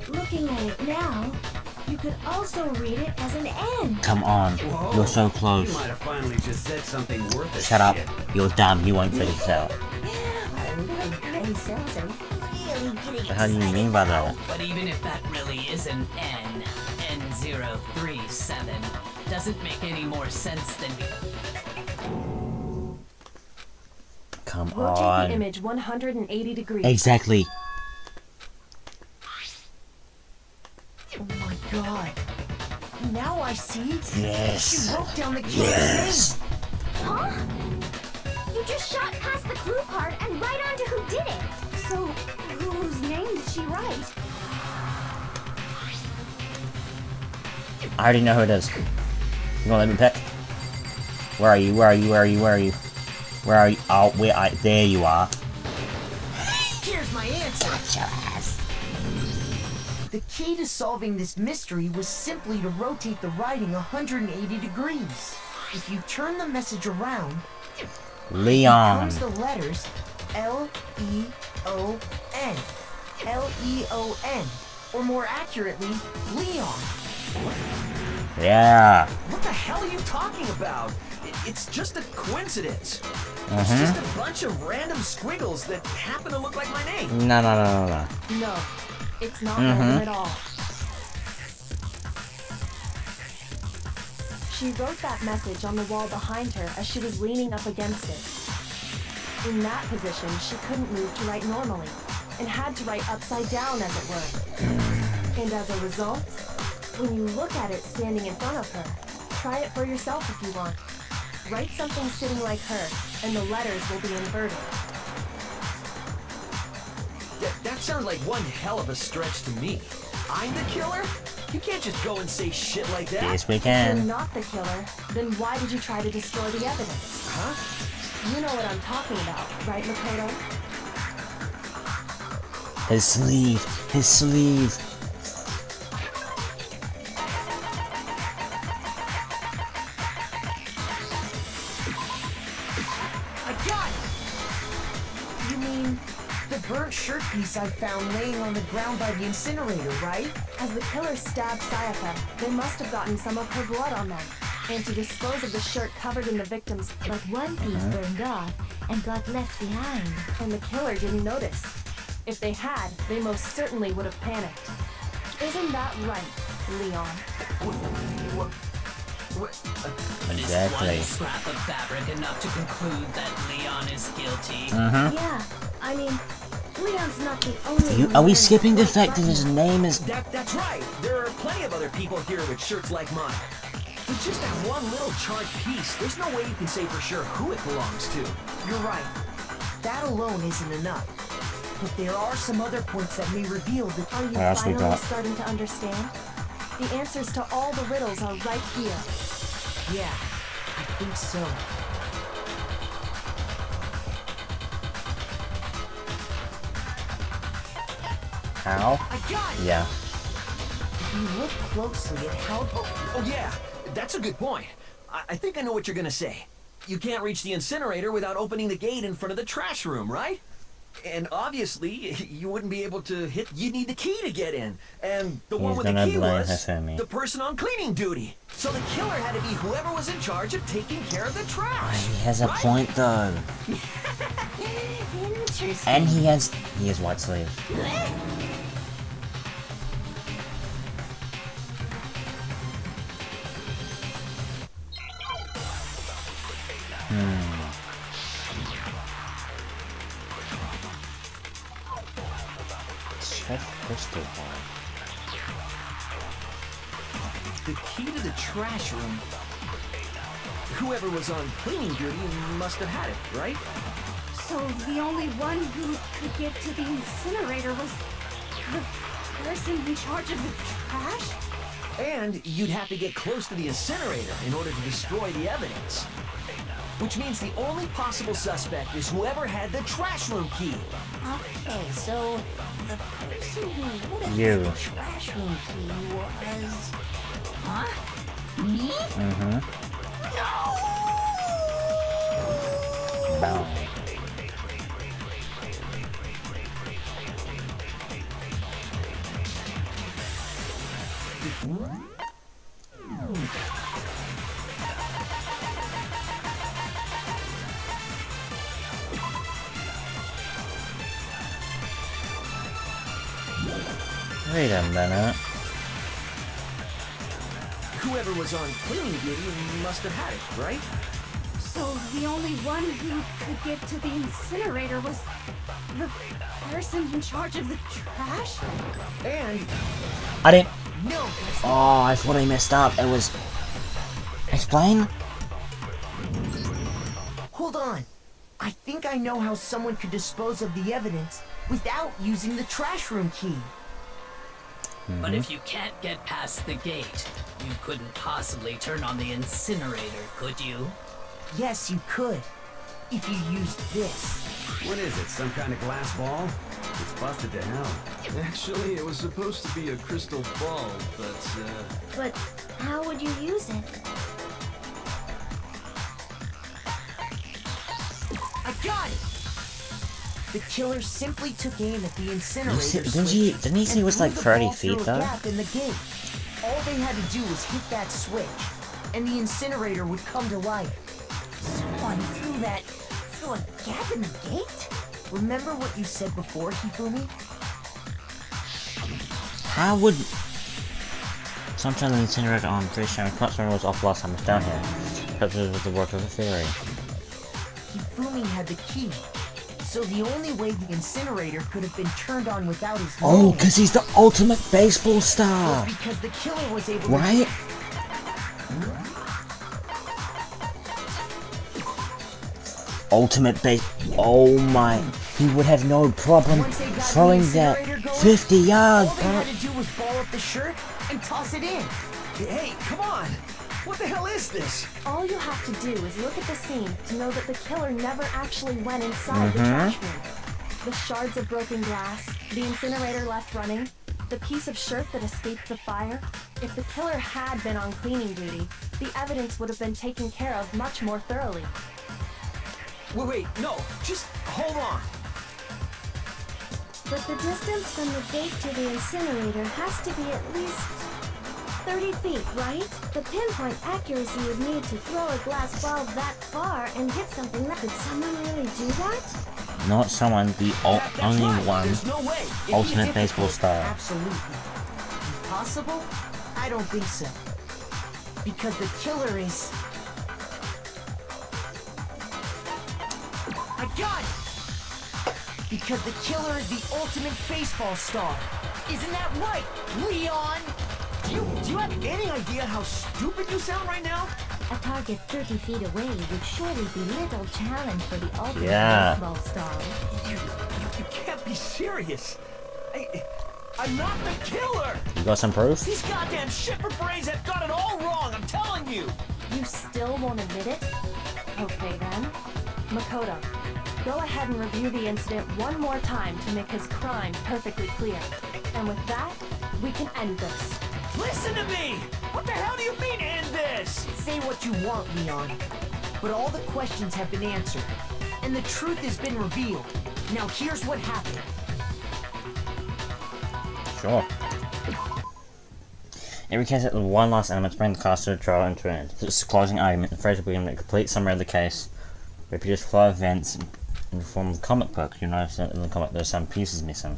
Looking at it now, you could also read it as an N. Come on. Whoa. You're so You close. might have finally just said something worth it. Shut up. You're dumb. You won't figure this out. My cells are really getting What the hell do you mean by that? But even if that really is an N, N037, doesn't make any more sense than... Come Rotate the on. image 180 degrees. Exactly. I see? Yes. She wrote down the killer's name. Huh? You just shot past the clue part and right onto who did it. So, whose name did she write? I already know who it is. You gonna let me pick? Where are you? Where are you? Where are you? Where are you? Where are you? Oh, there you are. Here's my answer. The key to solving this mystery was simply to rotate the writing 180 degrees. If you turn the message around, Leon. it becomes the letters L-E-O-N. L-E-O-N. Or more accurately, Leon. Yeah. What the hell are you talking about? It's just a coincidence. Mm-hmm. It's just a bunch of random squiggles that happen to look like my name. No. No, it's not random at all. She wrote that message on the wall behind her as she was leaning up against it. In that position, she couldn't move to write normally, and had to write upside down, as it were. And as a result, when you look at it standing in front of her, try it for yourself if you want. Write something sitting like her, and the letters will be inverted. That sounds like one hell of a stretch to me. I'm the killer? You can't just go and say shit like that. Yes, we If can. you're not the killer, then why did you try to destroy the evidence? Huh? You know what I'm talking about, right, Makoto? His sleeve. His sleeve. I got it! You mean the burnt shirt piece I found laying on the ground by the incinerator, right? As the killer stabbed Sayaka, they must have gotten some of her blood on them. And to dispose of the shirt covered in the victim's... But one piece burned off and got left behind. And the killer didn't notice. If they had, they most certainly would have panicked. Isn't that right, Leon? Exactly. Is one scrap of fabric enough to conclude that Leon is guilty? Yeah, I mean, Leon's not the only one. Are we wearing skipping the white fact that button. his name is... That's right. There are plenty of other people here with shirts like mine. With just that one little charred piece, there's no way you can say for sure who it belongs to. You're right. That alone isn't enough. But there are some other points that may reveal that... Are you What else we finally got? starting to understand? The answers to all the riddles are right here. Yeah, I think so. How? I got it! Yeah. If you look closely at how... Oh yeah, that's a good point. I think I know what you're gonna say. You can't reach the incinerator without opening the gate in front of the trash room, right? And obviously, you wouldn't be able to hit... You need the key to get in. And the one with the gonna key blame was Hifumi. the person on cleaning duty. So the killer had to be whoever was in charge of taking care of the trash. He has a right? point though. Interesting. And he has white sleeves. Chef Crystal Ball. The key to the trash room. Whoever was on cleaning duty must have had it, right? So the only one who could get to the incinerator was the person in charge of the trash? And you'd have to get close to the incinerator in order to destroy the evidence. Which means the only possible suspect is whoever had the trash room key. Okay, so the person who would have You. the trash room key was... Huh? Me? Mm-hmm. Boom. Wait a minute. Whoever was on cleaning duty must have had it, right? So the only one who could get to the incinerator was the person in charge of the trash? And I didn't. No. Oh, I thought I messed up. It was... Explain? Hold on. I think I know how someone could dispose of the evidence without using the trash room key. But if you can't get past the gate, you couldn't possibly turn on the incinerator, could you? Yes, you could. If you used this. What is it, some kind of glass ball? It's busted to hell. Actually, it was supposed to be a crystal ball, but, But how would you use it? I got it! The killer simply took aim at the incinerator Didn't he say it was like 30 feet though? Gap in the gate. All they had to do was hit that switch, and the incinerator would come to life. Someone threw a gap in the gate? Remember what you said before, Hifumi? How would... Sometime the incinerator on 3 sharing platform was off last time I was down here. Perhaps it was the work of a theory. Hifumi had the key. So the only way the incinerator could have been turned on without his Oh, because he's the ultimate baseball star! was because the killer was able right? Ultimate base... Oh my... He would have no problem throwing that 50 yards! All they had to do was ball up the shirt and toss it in. Hey, come on! What the hell is this? All you have to do is look at the scene to know that the killer never actually went inside the trash room. The shards of broken glass, the incinerator left running, the piece of shirt that escaped the fire. If the killer had been on cleaning duty, the evidence would have been taken care of much more thoroughly. Wait, no, just hold on. But the distance from the gate to the incinerator has to be at least 30 feet, right? The pinpoint accuracy you'd need to throw a glass ball that far and hit something that... Could someone really do that? Not someone, the only right. one There's no way. It'd be ultimate baseball difficult. star. Absolutely. Impossible? I don't think so. Because the killer is... I got it! Because the killer is the ultimate baseball star. Isn't that right, Leon? Do you have any idea how stupid you sound right now? A target 30 feet away would surely be little challenge for the ultimate baseball star. You can't be serious. I'm not the killer! You got some proof? These goddamn shipper brains have got it all wrong, I'm telling you! You still won't admit it? Okay then. Makoto, go ahead and review the incident one more time to make his crime perfectly clear. And with that, we can end this. Listen to me! What the hell do you mean, end this? Say what you want, Leon. But all the questions have been answered. And the truth has been revealed. Now here's what happened. Sure. Every case at one last element to bring the cast to the trial into an end. This is closing argument. The phrase will be a complete summary of the case. Reproduce flow of events in the form of comic book. You notice that in the comic there's some pieces missing.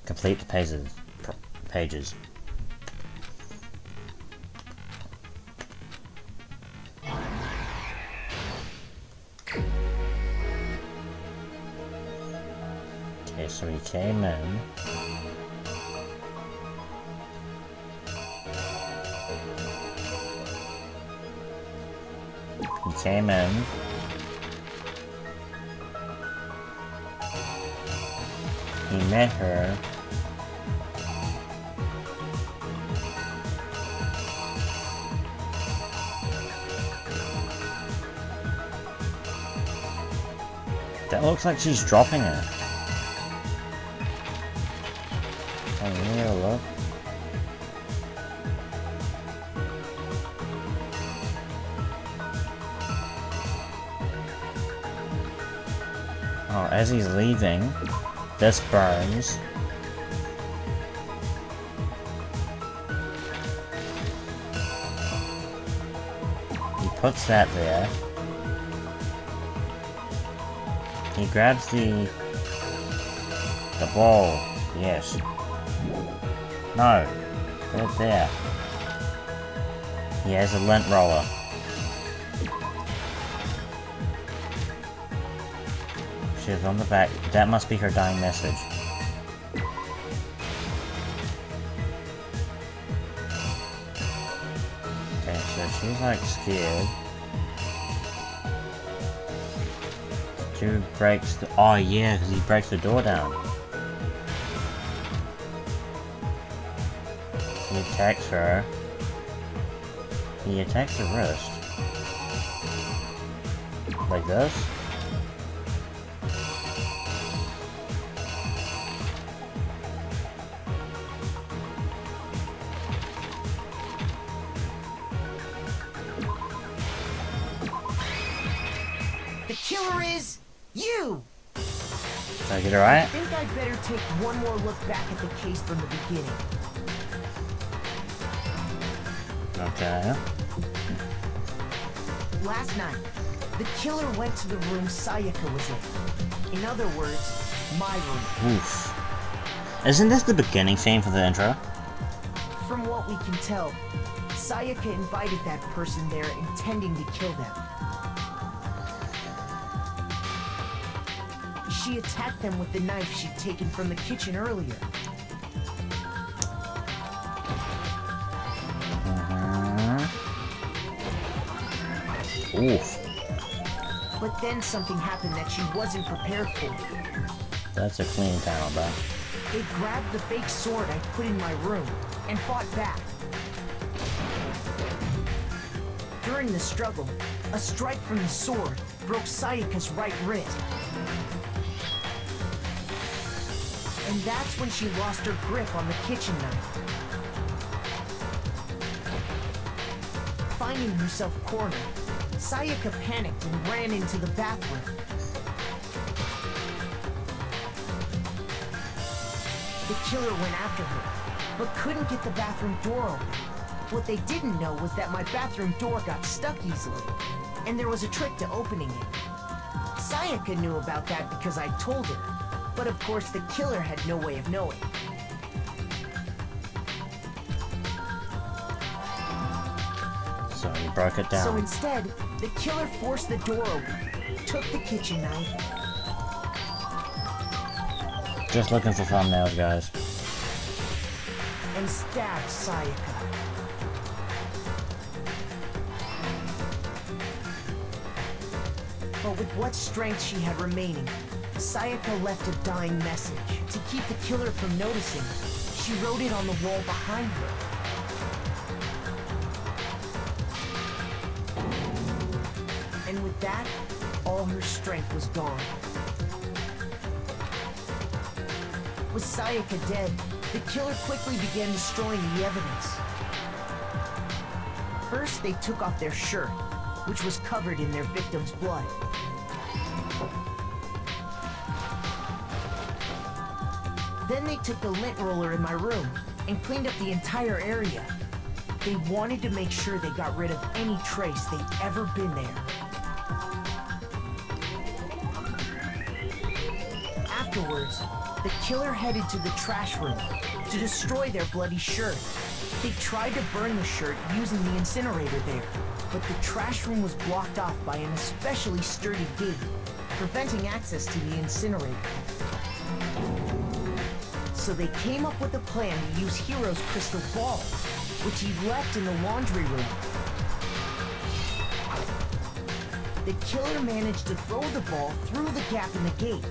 Complete the pages. Okay, so he came in. He came in. He met her. That looks like she's dropping it. Can you hear a look? Oh, as he's leaving, this burns. He puts that there. He grabs the ball. Yes. No. Put it there. He has a lint roller. She's on the back. That must be her dying message. She's like scared. Two breaks the. Oh yeah, because he breaks the door down. He attacks her. He attacks the wrist. Like this? The killer is you! Did I get it right? I think I'd better take one more look back at the case from the beginning. Okay. Last night, the killer went to the room Sayaka was in. In other words, my room. Oof. Isn't this the beginning scene for the intro? From what we can tell, Sayaka invited that person there intending to kill them. She attacked them with the knife she'd taken from the kitchen earlier. Oof. But then something happened that she wasn't prepared for. That's a clean panel, bro. They grabbed the fake sword I put in my room and fought back. During the struggle, a strike from the sword broke Sayaka's right wrist. And that's when she lost her grip on the kitchen knife. Finding herself cornered, Sayaka panicked and ran into the bathroom. The killer went after her, but couldn't get the bathroom door open. What they didn't know was that my bathroom door got stuck easily, and there was a trick to opening it. Sayaka knew about that because I told her, but of course the killer had no way of knowing. So he broke it down. So instead, the killer forced the door open, took the kitchen knife. Just looking for thumbnails, guys. And stabbed Sayaka. But with what strength she had remaining, Sayaka left a dying message. To keep the killer from noticing, she wrote it on the wall behind her. And with that, all her strength was gone. With Sayaka dead, the killer quickly began destroying the evidence. First, they took off their shirt, which was covered in their victim's blood. Then they took the lint roller in my room and cleaned up the entire area. They wanted to make sure they got rid of any trace they'd ever been there. Afterwards, the killer headed to the trash room to destroy their bloody shirt. They tried to burn the shirt using the incinerator there, but the trash room was blocked off by an especially sturdy gate, preventing access to the incinerator. So they came up with a plan to use Hero's crystal ball, which he left in the laundry room. The killer managed to throw the ball through the gap in the gate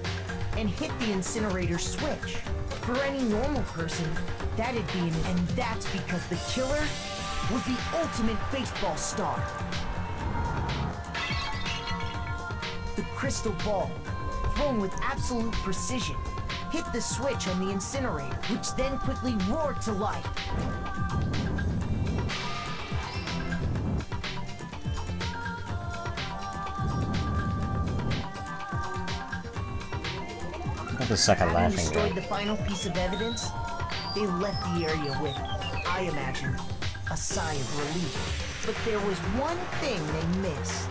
and hit the incinerator switch. For any normal person, that'd be an... And that's because the killer was the ultimate baseball star. The crystal ball, thrown with absolute precision, hit the switch on the incinerator, which then quickly roared to life. The second Having laughing destroyed guy. the final piece of evidence, they left the area with, I imagine, a sigh of relief. But there was one thing they missed.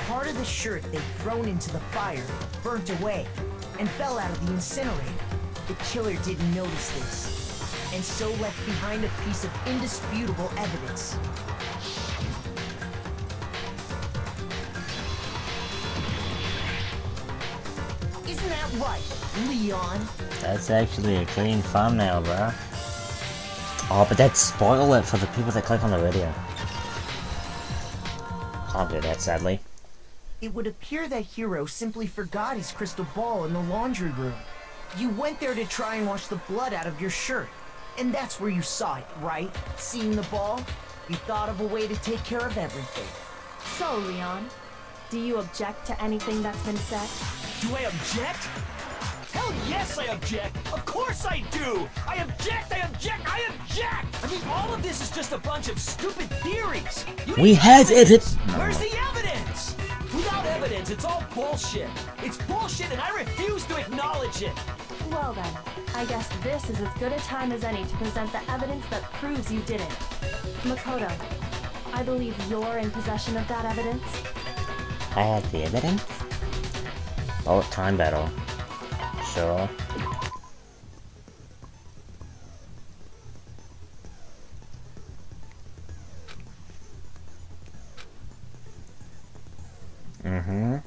Part of the shirt they'd thrown into the fire burnt away and fell out of the incinerator. The killer didn't notice this, and so left behind a piece of indisputable evidence. Isn't that right, Leon? That's actually a clean thumbnail, bro. Oh, but that'd spoil it for the people that click on the video. Can't do that, sadly. It would appear that Hiro simply forgot his crystal ball in the laundry room. You went there to try and wash the blood out of your shirt. And that's where you saw it, right? Seeing the ball? You thought of a way to take care of everything. So, Leon, do you object to anything that's been said? Do I object? Hell yes, I object! Of course I do! I object! I object! I object! I mean, all of this is just a bunch of stupid theories! We have evidence! Where's the evidence? Without evidence, it's all bullshit! It's bullshit and I refuse to acknowledge it! Well then, I guess this is as good a time as any to present the evidence that proves you didn't. Makoto, I believe you're in possession of that evidence. I have the evidence? Bullet time battle. Sure. Mm-hmm.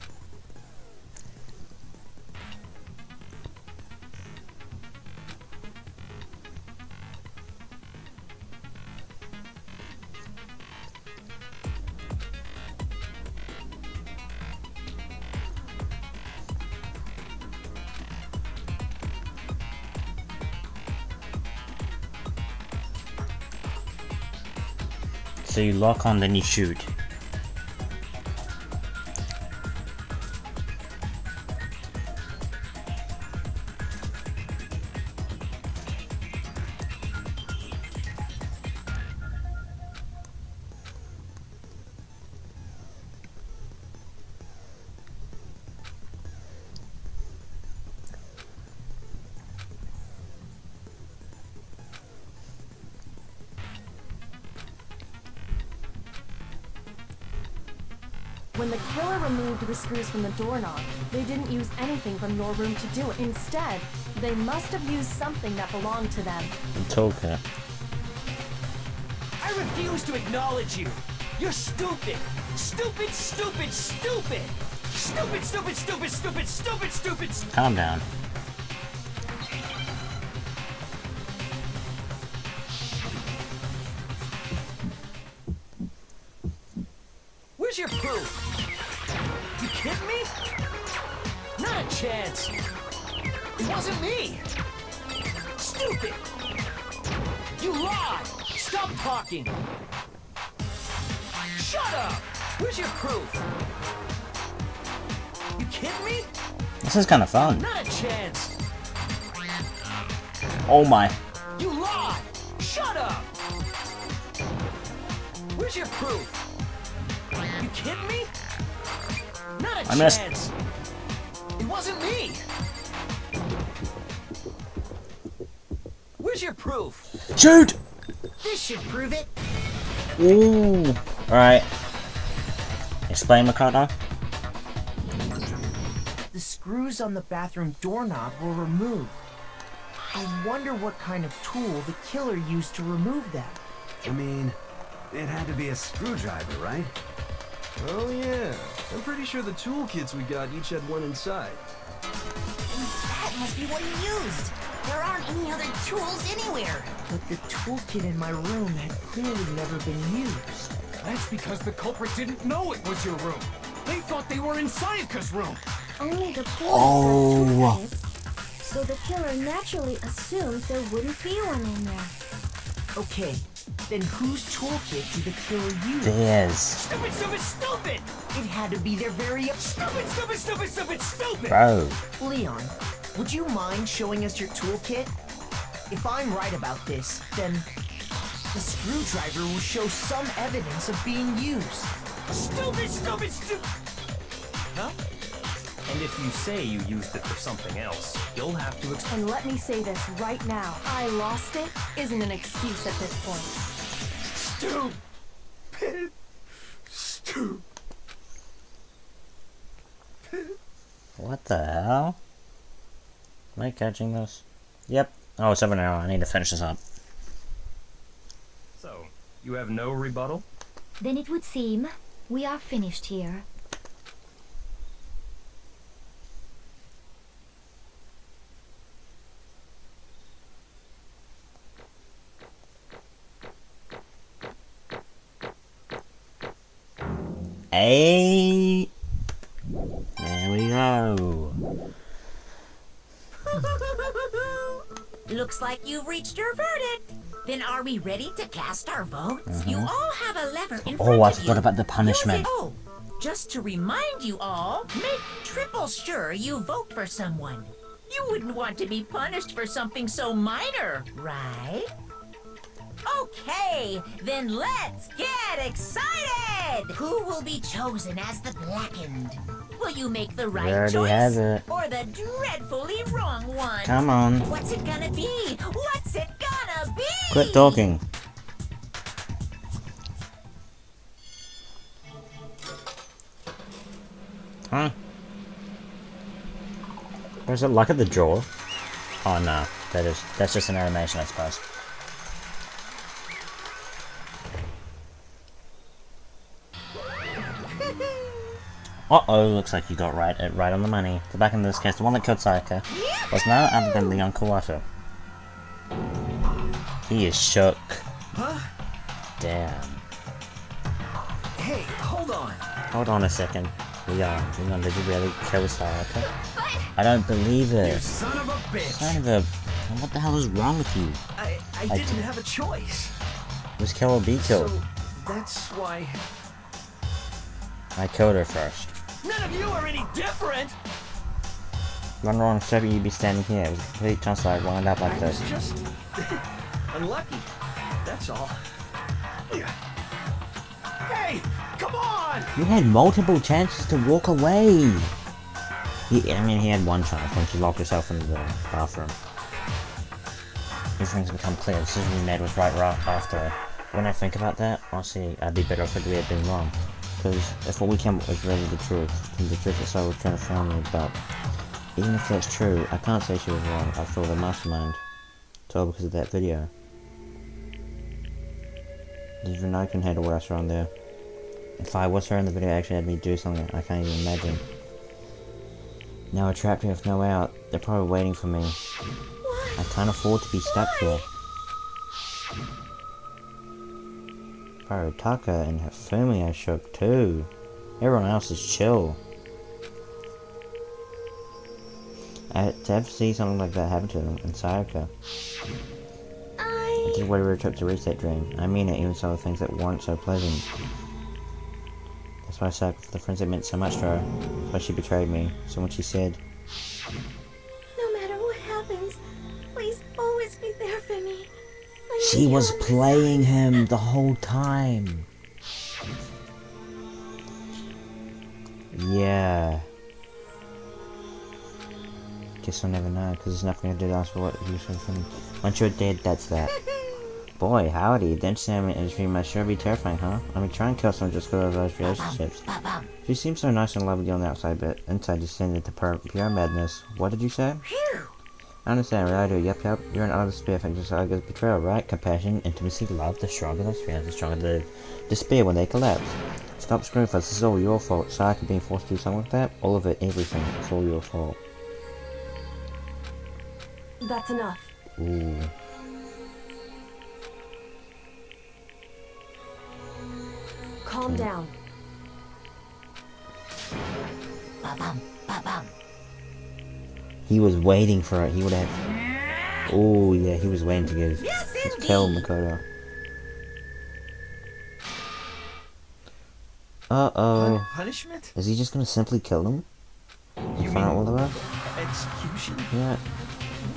So you lock on, then you shoot. When the killer removed the screws from the doorknob, they didn't use anything from your room to do it. Instead, they must have used something that belonged to them. The toolkit. I refuse to acknowledge you! You're stupid! Stupid, stupid, stupid! Stupid, stupid, stupid, stupid, stupid, stupid! Calm down. Where's your proof? You kidding me? Not a chance! It wasn't me! Stupid! You lied! Stop talking! Shut up! Where's your proof? You kidding me? This is kind of fun. Not a chance! Oh my. You lied! Shut up! Where's your proof? You kidding me? Not a I missed. chance! It wasn't me! Where's your proof? Shoot! This should prove it. Ooh. Alright. Explain, Makoto. The screws on the bathroom doorknob were removed. I wonder what kind of tool the killer used to remove them. I mean, it had to be a screwdriver, right? Oh yeah, I'm pretty sure the toolkits we got each had one inside. That must be what he used. There aren't any other tools anywhere. But the toolkit in my room had clearly never been used. That's because the culprit didn't know it was your room. They thought they were in Sayaka's room. Only the police Oh. have toolkits, so the killer naturally assumed there wouldn't be one in there. Okay, then whose toolkit did the killer use? Theirs. Stupid, stupid, stupid! It had to be their very... Stupid, stupid, stupid, stupid, stupid! Bro. Leon, would you mind showing us your toolkit? If I'm right about this, then the screwdriver will show some evidence of being used. Stupid, stupid, stupid! Huh? And if you say you used it for something else, you'll have to explain. And let me say this right now. I lost it isn't an excuse at this point. Stupid. Stupid. What the hell? Am I catching this? Yep. Oh, it's over now. I need to finish this up. So, you have no rebuttal? Then it would seem we are finished here. 8. There we go. Looks like you've reached your verdict. Then are we ready to cast our votes? You all have a lever in front of you. Oh, I forgot about the punishment. Oh, just to remind you all, make triple sure you vote for someone. You wouldn't want to be punished for something so minor, right? Okay, then let's get excited! Who will be chosen as the blackened? Will you make the right already choice? have it. Or the dreadfully wrong one? Come on. What's it gonna be? What's it gonna be? Quit talking. Huh? There's a luck at the jaw. Oh no, that's just an animation, I suppose. Uh-oh, looks like you got right on the money. So back in this case, the one that killed Sayaka was none other than Leon Kawato. He is shook. Huh? Damn. Hey, hold on. Hold on a second. Leon, did you really kill Sayaka? I don't believe it. You son of a bitch. Son of a... What the hell is wrong with you? I didn't have a choice. It was kill or be killed. So, that's why... I killed her first. None of you are any different! Run wrong, so you'd be standing here. It was a complete chance that I wound up like this. I was just... unlucky. That's all. Hey! Come on! You had multiple chances to walk away! He had one chance when she locked herself in the bathroom. Everything's become clear. The decision we made was right after. When I think about that, honestly, I'd be better off if we had been wrong. Because if what we came up was really the truth, then the truth is I was trying to find me, but even if that's true, I can't say she was wrong. After all, the mastermind. It's all because of that video. Even I can handle what I saw on there. If I was her in the video, actually had me do something I can't even imagine. Now we're trapped here with no way out. They're probably waiting for me. I can't afford to be stuck here. Taka and Hifumi are shook too. Everyone else is chill. To ever see something like that happen to them and Sayaka. I did whatever it took to reach that dream. I mean it, even some of the things that weren't so pleasant. That's why I said for the friends that meant so much to her. That's why she betrayed me. So when she said, no matter what happens, please always be there for me. she was playing him the whole time. Yeah. Guess I'll never know, because there's nothing I did ask for what you said for me. Once you're dead, that's that. Boy, howdy, the entertainment industry must sure be terrifying, huh? I mean, try and kill someone just because of those relationships. She seems so nice and lovely on the outside, but inside descended to pure madness. What did you say? I understand, right? I do. Yep. You're an artist despair thing, just like a betrayal, right? Compassion, intimacy, love, the stronger those feelings, the stronger the despair when they collapse. Stop screaming for us, this is all your fault. Sayaka being forced to do something like that? All of it, everything. It's all your fault. That's enough. Ooh. Calm down. He was waiting for it. He would have. Oh yeah, he was waiting to kill Makoto. Uh-oh. Punishment? Is he just gonna simply kill him? You find out what they were? Execution? Yeah.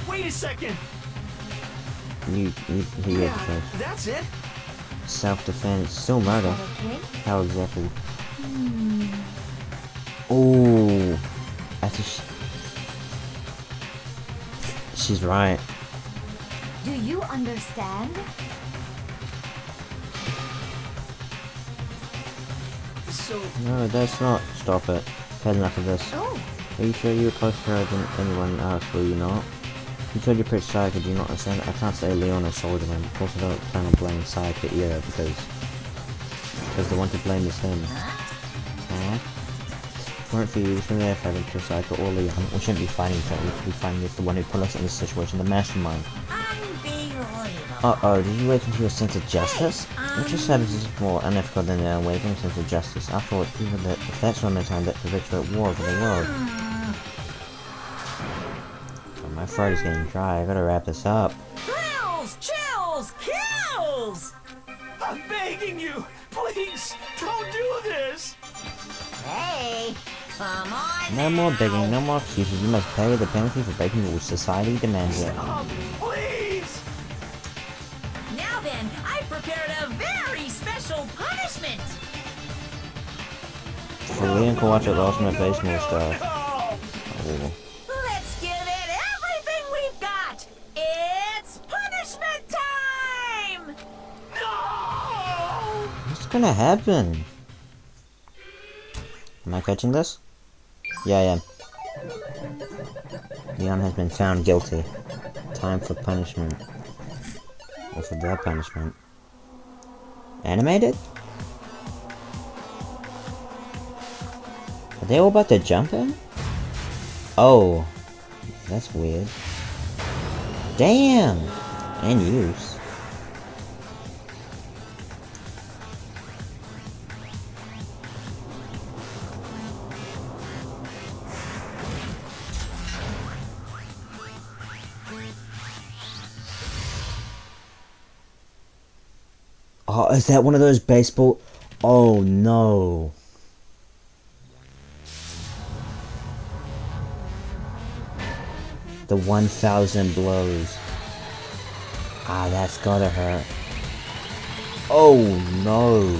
Wait a second! That's it? Self-defense. Still murder. Okay. How exactly? Oh. She's right. Do you understand? So... No, that's not. Stop it. Had enough of this. Oh. Are you sure you were closer to her than anyone else, were you not? You told your pretty Sayaka, do you not understand? I can't say Leon or Soldier Man. Of course I don't plan on blaming Sayaka either, because the one to blame is him. Huh? If it weren't for you, we shouldn't have having to Sayaka or Leon. We shouldn't be fighting each other. We should be fighting with the one who put us in this situation, the mastermind. Unbelievable. Uh-oh, did you awaken to your sense of justice? What just happens is more unethical than the awakening sense of justice. I thought even that if that's one of the time that perpetuate war over the world. Oh, my throat is getting dry. I gotta wrap this up. Thrills, chills, kills! I'm begging you! Please, don't do this! Hey, come on. No more begging, no more excuses. You must pay the penalty for breaking the rules. Society demands it. Stop, please! Now then, I prepared a very special punishment. For Leon can watch it, the ultimate baseball stuff. Oh. Let's give it everything we've got. It's punishment time! No! What's gonna happen? Am I catching this? Yeah, I am. Leon has been found guilty. Time for punishment. Or for their punishment. Animated? Are they all about to jump in? Oh. That's weird. Damn! And use. Oh, is that one of those baseball? Oh no. The 1,000 blows. Ah, that's gotta hurt. Oh no.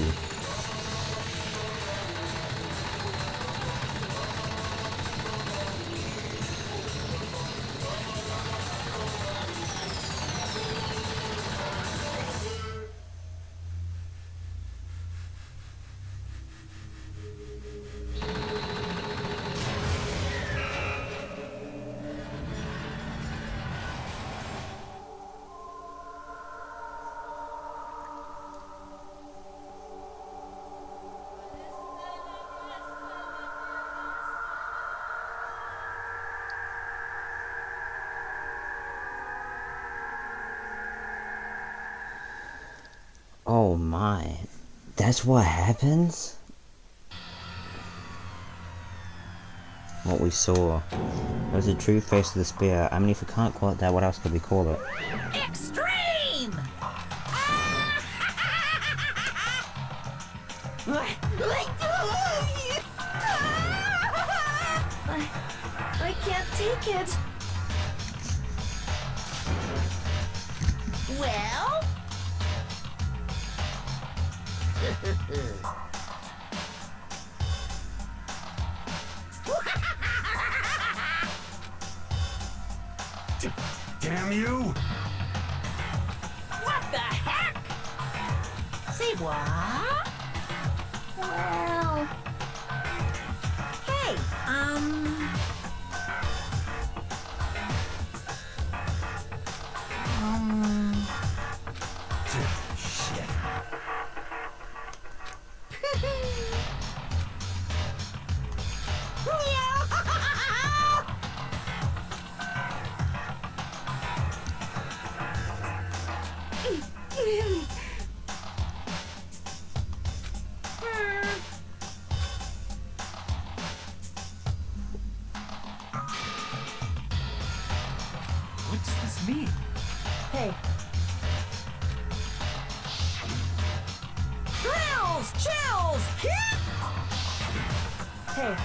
Oh my. That's what happens? What we saw. It was the true face of the spear. I mean, if we can't call it that, what else could we call it? Extreme! I can't take it. Well? Damn you! What the heck? Say what? Well, Hey, Shit. What does this mean? Hey, thrills, chills, kick! hey,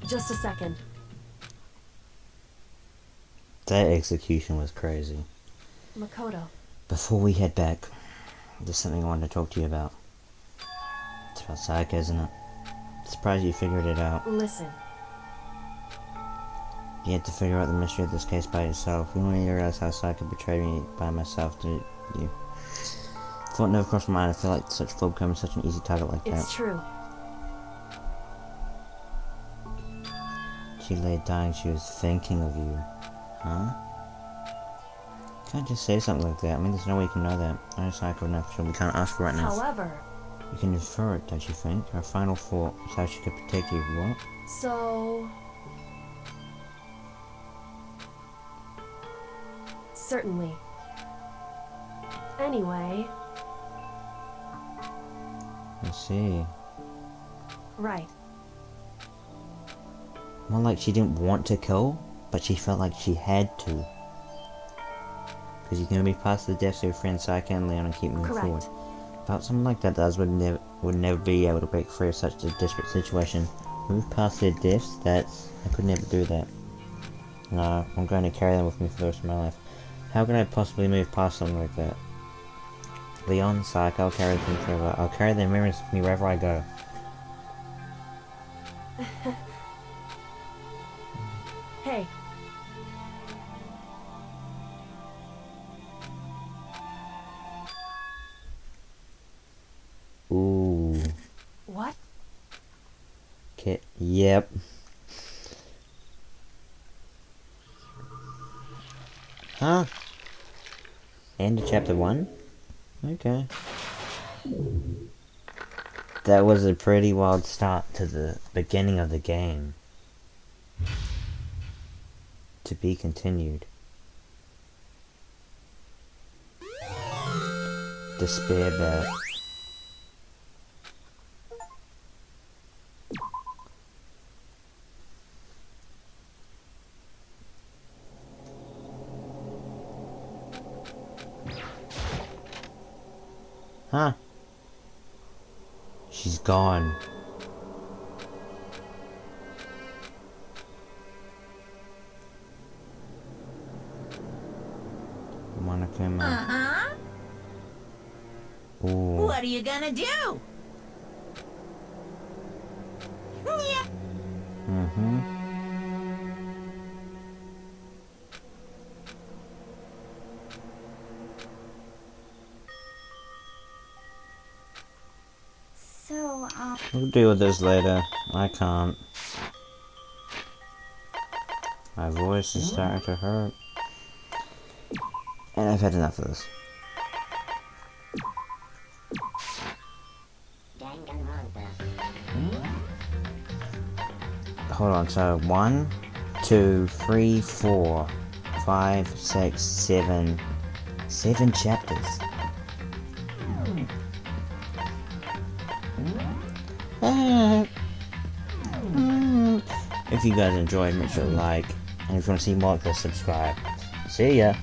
just a second. That execution was crazy. Makoto, Before we head back, there's something I wanted to talk to you about. It's about Sayaka, isn't it? Surprised you figured it out. listen. You had to figure out the mystery of this case by yourself. You only realize how Sayaka betrayed me by myself to you. Thought never crossed my mind. I feel like such fool becomes such an easy target like that. It's true. She lay dying, she was thinking of you. Huh? Can't just say something like that. I mean, there's no way you can know that. I know Sayaka enough, so we can't ask her right now. However... You can infer it, don't you think? Her final thought is how she could protect you. What? So... Certainly. Anyway... I see. Right. More like she didn't want to kill, but she felt like she had to. Because you're going to be past the deaths of your friends Sayaka and Leon and keep moving forward. But someone like that does would never be able to break free of such a desperate situation. Move past their deaths, I could never do that. No, I'm going to carry them with me for the rest of my life. How can I possibly move past something like that? Leon, Sayaka, I'll carry them forever. I'll carry their memories with me wherever I go. Hey. Ooh. What? Okay, yep. Huh? End of chapter 1? Okay. That was a pretty wild start to the beginning of the game. To be continued. Despair bat. Huh? She's gone. Monokuma. Uh-huh. Ooh. What are you gonna do? Yeah. Mm-hmm. So, We'll deal with this later. I can't. My voice is starting to hurt. And I've had enough of this. Hold on, so 1, 2, 3, 4, 5, 6, 7. 7 chapters. If you guys enjoyed, make sure to like, and if you want to see more, just subscribe. See ya!